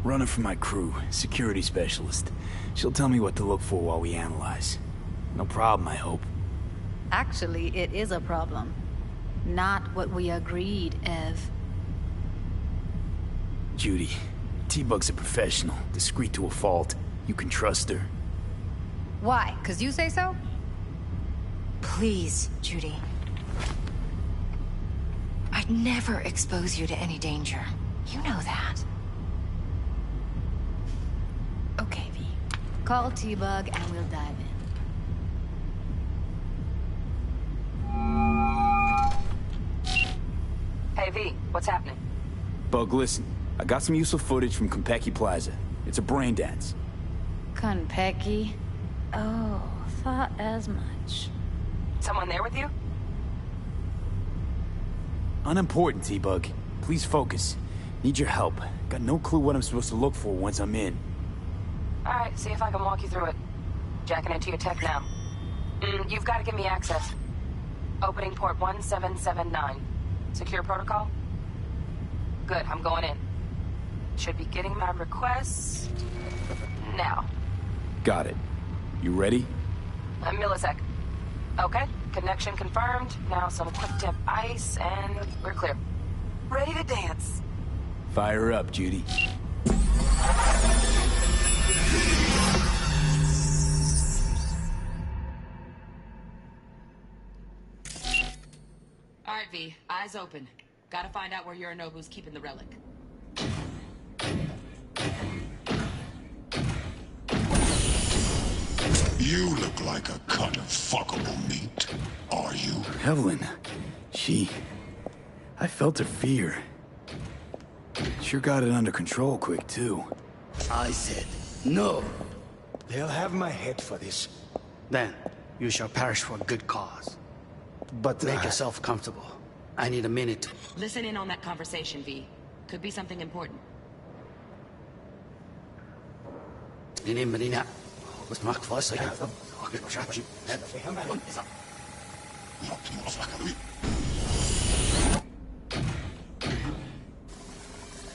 Running for my crew, security specialist. She'll tell me what to look for while we analyze. No problem, I hope. Actually, it is a problem. Not what we agreed, Ev. Judy, T-Bug's a professional, discreet to a fault. You can trust her. Why? 'Cause you say so? Please, Judy. I'd never expose you to any danger. You know that. Okay, V. Call T-Bug and we'll dive in. Hey, V, what's happening? Bug, listen. I got some useful footage from Konpeki Plaza. It's a brain dance. Konpeki? Oh, thought as much. Someone there with you? Unimportant, T-Bug. Please focus. Need your help. Got no clue what I'm supposed to look for once I'm in. Alright, see if I can walk you through it. Jacking into your tech now. You've got to give me access. Opening port 1779. Secure protocol? Good, I'm going in. Should be getting my request... now. Got it. You ready? A millisec. Okay, connection confirmed. Now some quick tip ice, and we're clear. Ready to dance. Fire up, Judy. All right, V. Eyes open. Gotta find out where Yorinobu's keeping the relic. You look like a cut of fuckable meat. Are you? Evelyn, I felt her fear. Sure got it under control quick, too. I said, no. They'll have my head for this. Then, you shall perish for a good cause. But make yourself comfortable. I need a minute. Listen in on that conversation, V. Could be something important.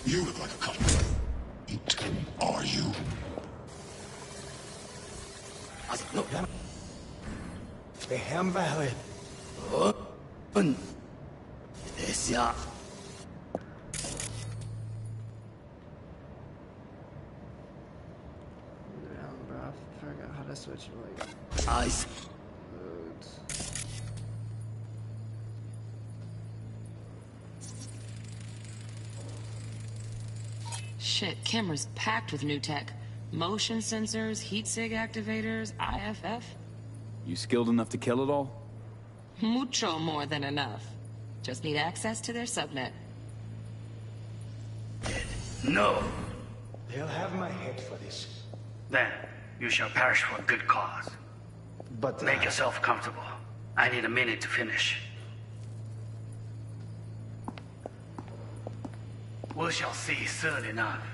You look like a cut of meat. Are you? Damn, bro, I forgot how to switch to like Ice. modes. Shit, camera's packed with new tech. Motion sensors, heat sig activators, IFF. You skilled enough to kill it all? Mucho more than enough. Just need access to their subnet. No. They'll have my head for this. Then, you shall perish for a good cause. But make yourself comfortable. I need a minute to finish. We shall see soon enough.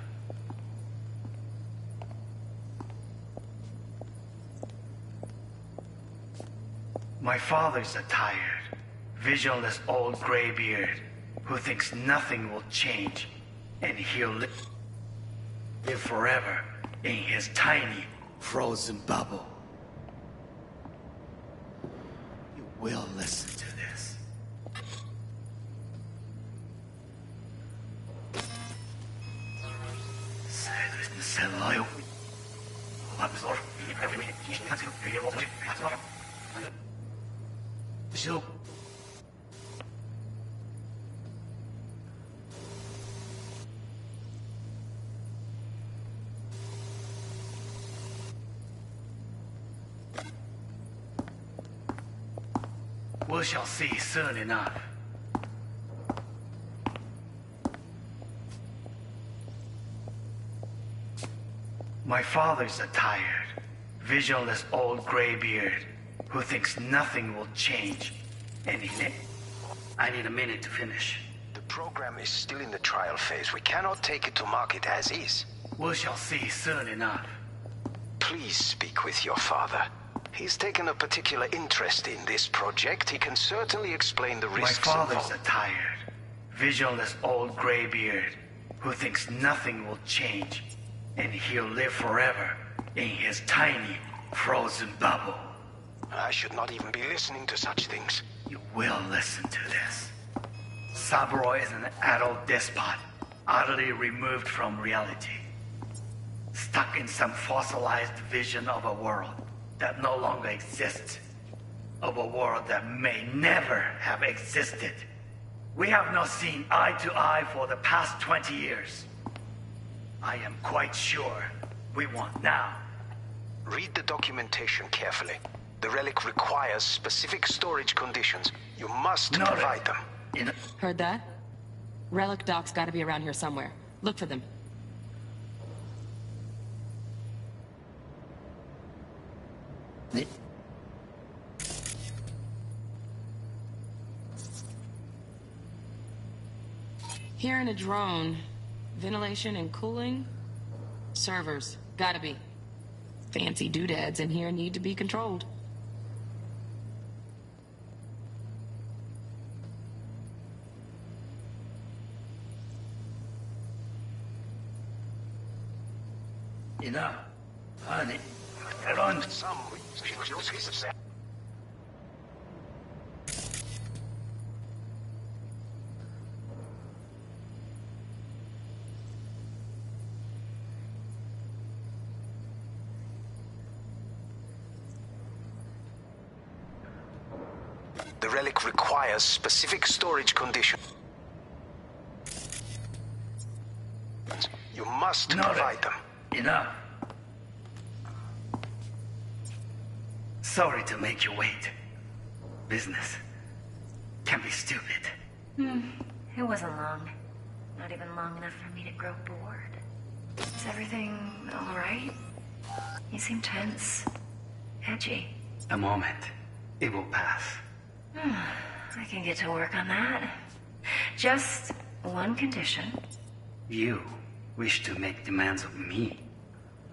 My father's a tired, visionless old graybeard who thinks nothing will change, and he'll live forever in his tiny, frozen bubble. You will listen to this. We shall see soon enough. My father's a tired, visionless old graybeard who thinks nothing will change, and I need a minute to finish. The program is still in the trial phase. We cannot take it to market as is. We shall see soon enough. Please speak with your father. He's taken a particular interest in this project. He can certainly explain the risks My father's involved. a tired, visionless old graybeard who thinks nothing will change, and he'll live forever in his tiny, frozen bubble. I should not even be listening to such things. You will listen to this. Saburo is an adult despot, utterly removed from reality. Stuck in some fossilized vision of a world that no longer exists. Of a world that may never have existed. We have not seen eye to eye for the past 20 years. I am quite sure we want now. Read the documentation carefully. The relic requires specific storage conditions. You must provide them. Heard that? Relic doc's gotta be around here somewhere. Look for them. Here in a drone. Ventilation and cooling? Servers. Gotta be. Fancy doodads in here need to be controlled. Enough. Honey. Get on. The relic requires specific storage conditions. You must provide them. Enough. Sorry to make you wait. Business can be stupid. It wasn't long. Not even long enough for me to grow bored. Is everything all right? You seem tense. Edgy. A moment. It will pass. I can get to work on that. Just one condition. You wish to make demands of me.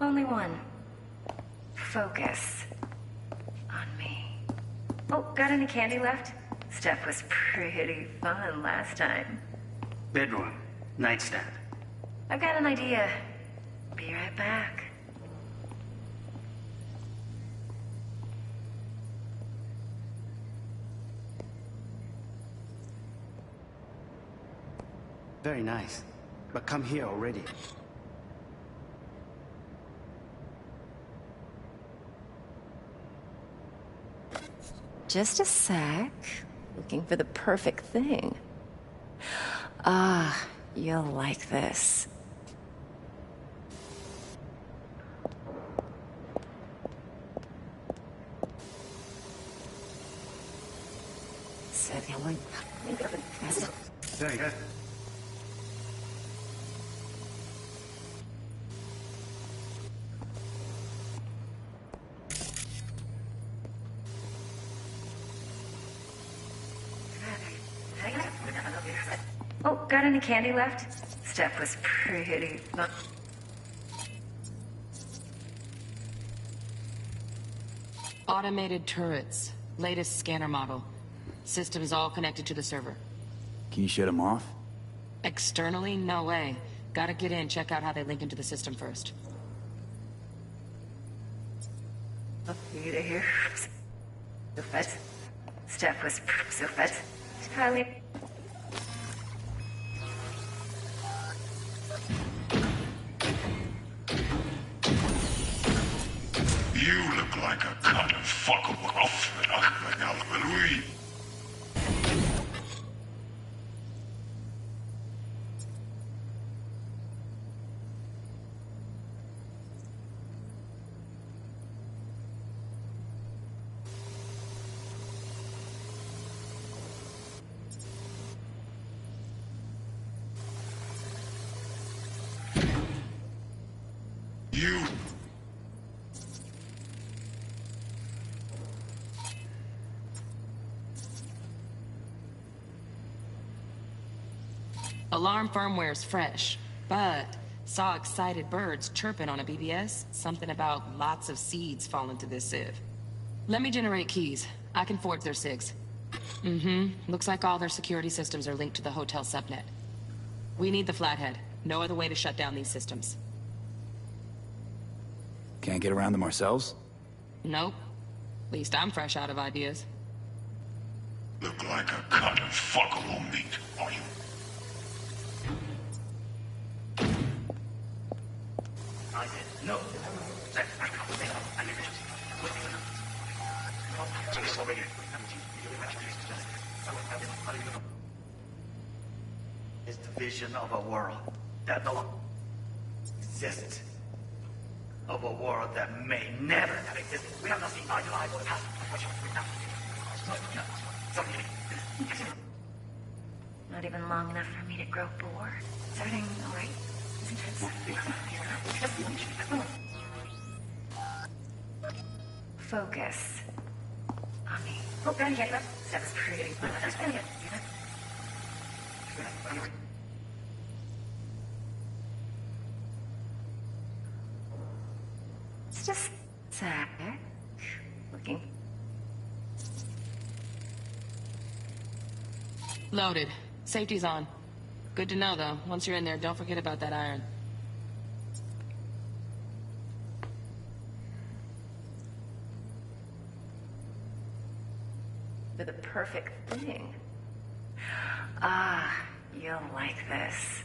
Only one. Focus on me. Oh, got any candy left? Stuff was pretty fun last time. Bedroom. Nightstand. I've got an idea. Be right back. Very nice. But come here already. Just a sec. Looking for the perfect thing. Ah, you'll like this. Very good. Oh, got any candy left? Stuff was pretty fun. Automated turrets. Latest scanner model. Systems all connected to the server. Can you shut them off? Externally, no way. Gotta get in, check out how they link into the system first. So fast. Stuff was so fast. Highly. You look like a kind of fuckable Louis. You. Alarm firmware's fresh, but saw excited birds chirping on a BBS. Something about lots of seeds falling to this sieve. Let me generate keys. I can forge their SIGs. Looks like all their security systems are linked to the hotel subnet. We need the flathead. No other way to shut down these systems. Can't get around them ourselves? Nope. At least I'm fresh out of ideas. Look like a cut of fuckable meat, are you? I said no. It's the vision of a world that no longer exists. Of a world that may never have existed. We have not seen eye to eye for the past. Not even long enough for me to grow bored. Is everything all right? Focus on me. Oh, got any candy left? That was pretty fun. It's just Zach looking. Loaded. Safety's on. Good to know, though. Once you're in there, don't forget about that iron. For the perfect thing. Ah, you'll like this.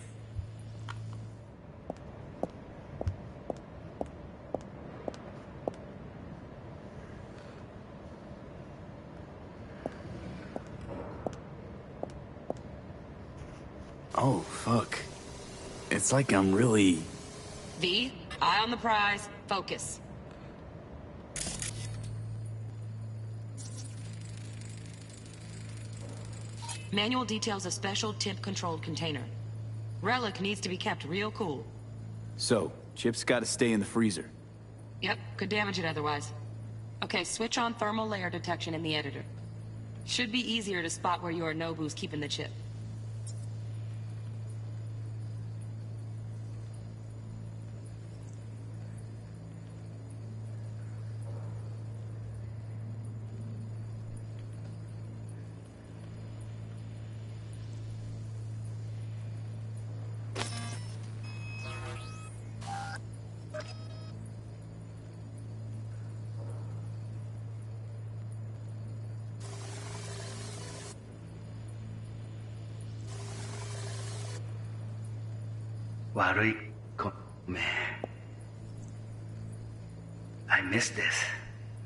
Oh, fuck. It's like I'm really... V, eye on the prize. Focus. Manual details a special temp-controlled container. Relic needs to be kept real cool. So, Chip's gotta stay in the freezer. Yep, could damage it otherwise. Okay, switch on thermal layer detection in the editor. Should be easier to spot where Yorinobu's keeping the chip. I miss this.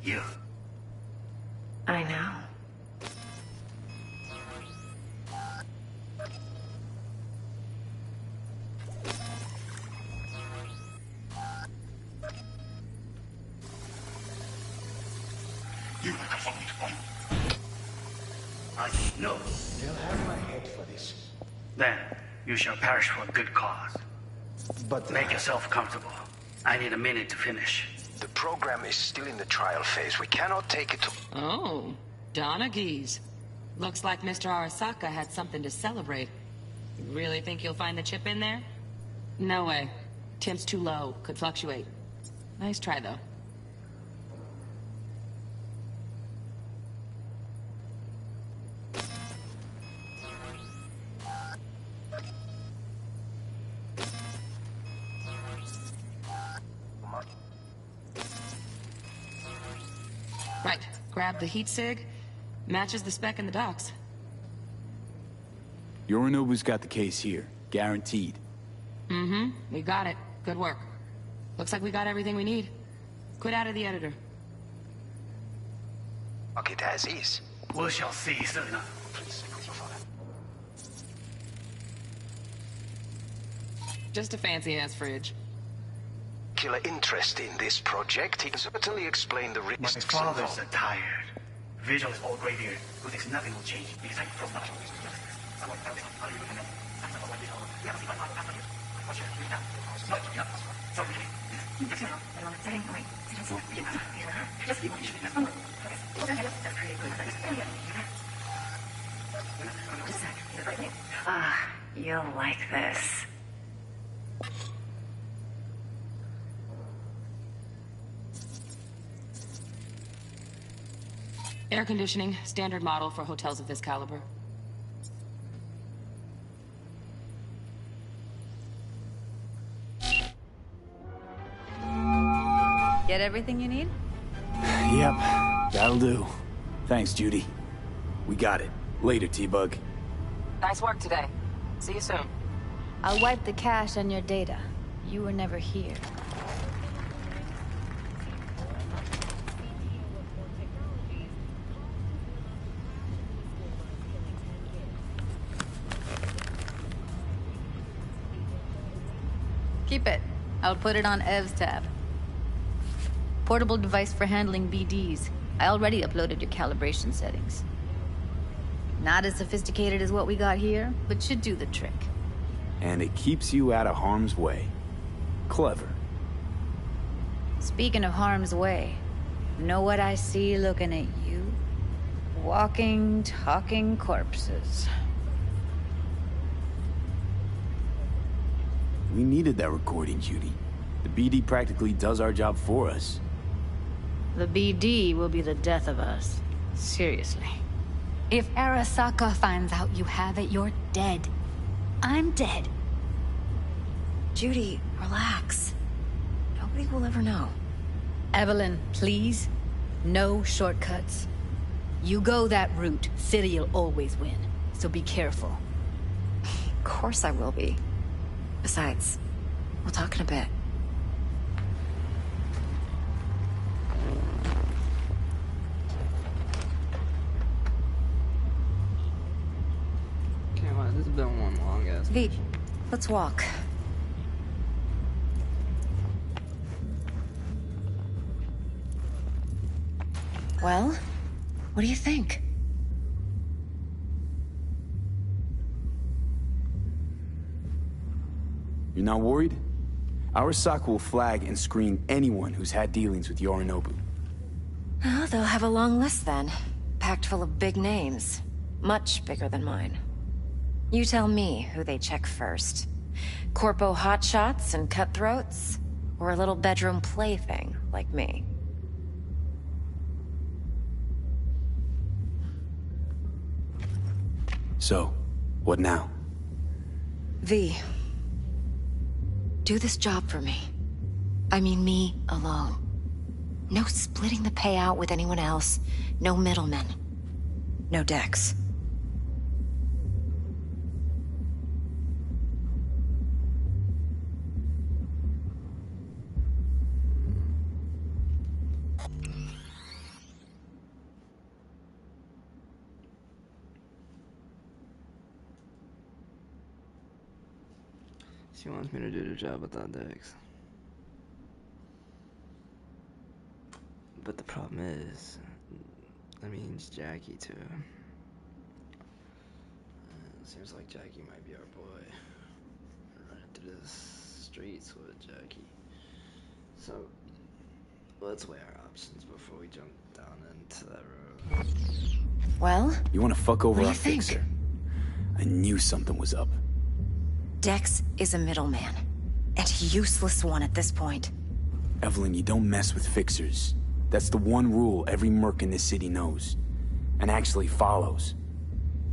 You. I know. I know. They'll have my head for this. Then, you shall perish for a good cause. But make yourself comfortable. I need a minute to finish. The program is still in the trial phase. We cannot take it to... Oh, Donaghys. Looks like Mr. Arasaka had something to celebrate. You really think you'll find the chip in there? No way. Temp's too low. Could fluctuate. Nice try, though. Right. Grab the heat sig. Matches the spec in the docks. Yorinobu's got the case here. Guaranteed. Mm-hmm. We got it. Good work. Looks like we got everything we need. Quit out of the editor. Fuck it as is. We shall see soon. Please speak with your father. Just a fancy-ass fridge. Killer interest in this project. He can certainly explain the My risks father's involved. tired. Visual is all great here. Who thinks nothing will change because I from much. Ah, you'll like this. Air conditioning, standard model for hotels of this caliber. Get everything you need? Yep, that'll do. Thanks, Judy. We got it. Later, T-Bug. Nice work today. See you soon. I'll wipe the cache on your data. You were never here. Keep it. I'll put it on Ev's tab. Portable device for handling BDs. I already uploaded your calibration settings. Not as sophisticated as what we got here, but should do the trick. And it keeps you out of harm's way. Clever. Speaking of harm's way, know what I see looking at you? Walking, talking corpses. We needed that recording, Judy. The BD practically does our job for us. The BD will be the death of us. Seriously. If Arasaka finds out you have it, you're dead. I'm dead. Judy, relax. Nobody will ever know. Evelyn, please. No shortcuts. You go that route, City'll always win. So be careful. Of course I will be. Besides, we'll talk in a bit. Can't lie, this been one long ass. V, let's walk. Well, what do you think? You're not worried? Arasaka will flag and screen anyone who's had dealings with Yorinobu. Oh, they'll have a long list then. Packed full of big names. Much bigger than mine. You tell me who they check first. Corpo hotshots and cutthroats? Or a little bedroom plaything like me? So, what now? V. Do this job for me. I mean me alone. No splitting the payout with anyone else. No middlemen. No Dex. She wants me to do the job without Dex. But the problem is, that means Jackie too. Seems like Jackie might be our boy. Run into the streets with Jackie. So, let's weigh our options before we jump down into that road. Well? You wanna fuck over what do our you think? fixer? I knew something was up. Dex is a middleman. And a useless one at this point. Evelyn, you don't mess with fixers. That's the one rule every merc in this city knows. And actually follows.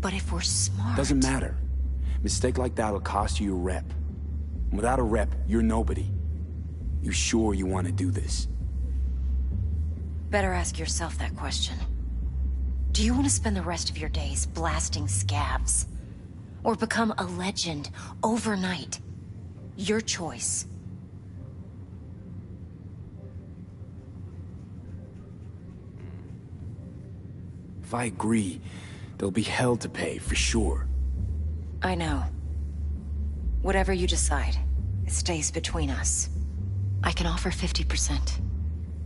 But if we're smart... Doesn't matter. Mistake like that'll cost you your rep. Without a rep, you're nobody. You sure you want to do this? Better ask yourself that question. Do you want to spend the rest of your days blasting scabs? Or become a legend overnight? Your choice. If I agree, there'll be hell to pay, for sure. I know. Whatever you decide, it stays between us. I can offer 50%.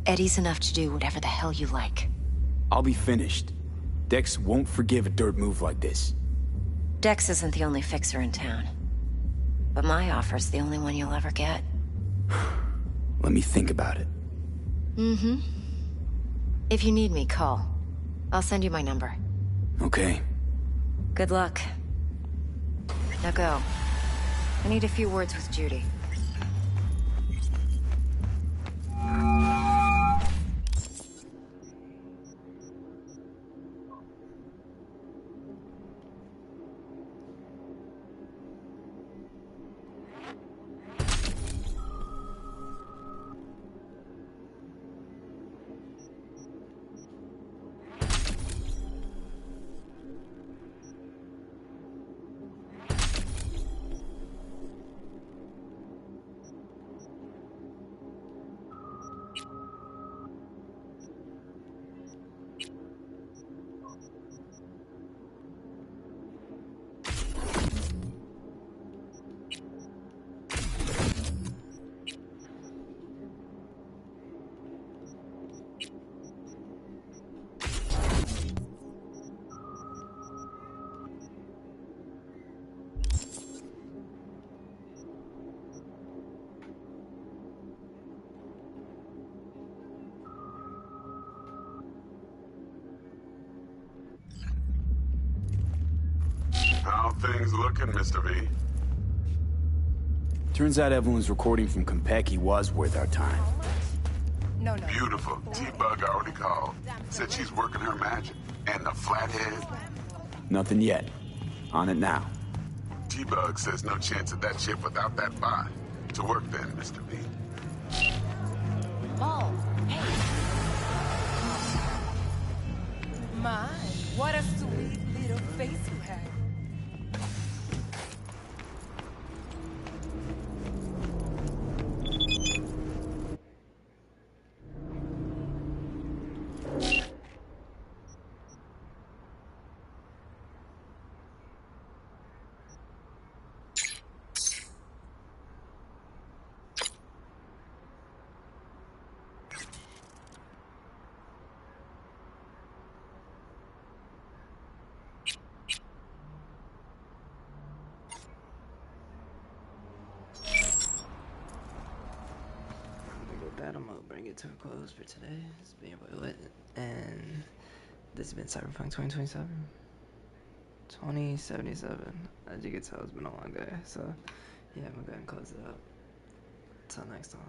Eddie's enough to do whatever the hell you like. I'll be finished. Dex won't forgive a dirt move like this. Dex isn't the only fixer in town. But my offer's the only one you'll ever get. Let me think about it. Mm-hmm. If you need me, call. I'll send you my number. Okay. Good luck. Now go. I need a few words with Judy. How things looking, Mr. V? Turns out Evelyn's recording from Konpeki was worth our time. No. Beautiful. T-Bug already called. Said she's working her magic. And the flathead? Nothing yet. On it now. T-Bug says no chance of that ship without that bot. To work then, Mr. V. Oh, hey. My, what a sweet little face you have. it to a close for today. It's been lit, and this has been CyberPunk 2027. 2077. As you can tell, it's been a long day, so yeah, I'm gonna go ahead and close it up. Until next time.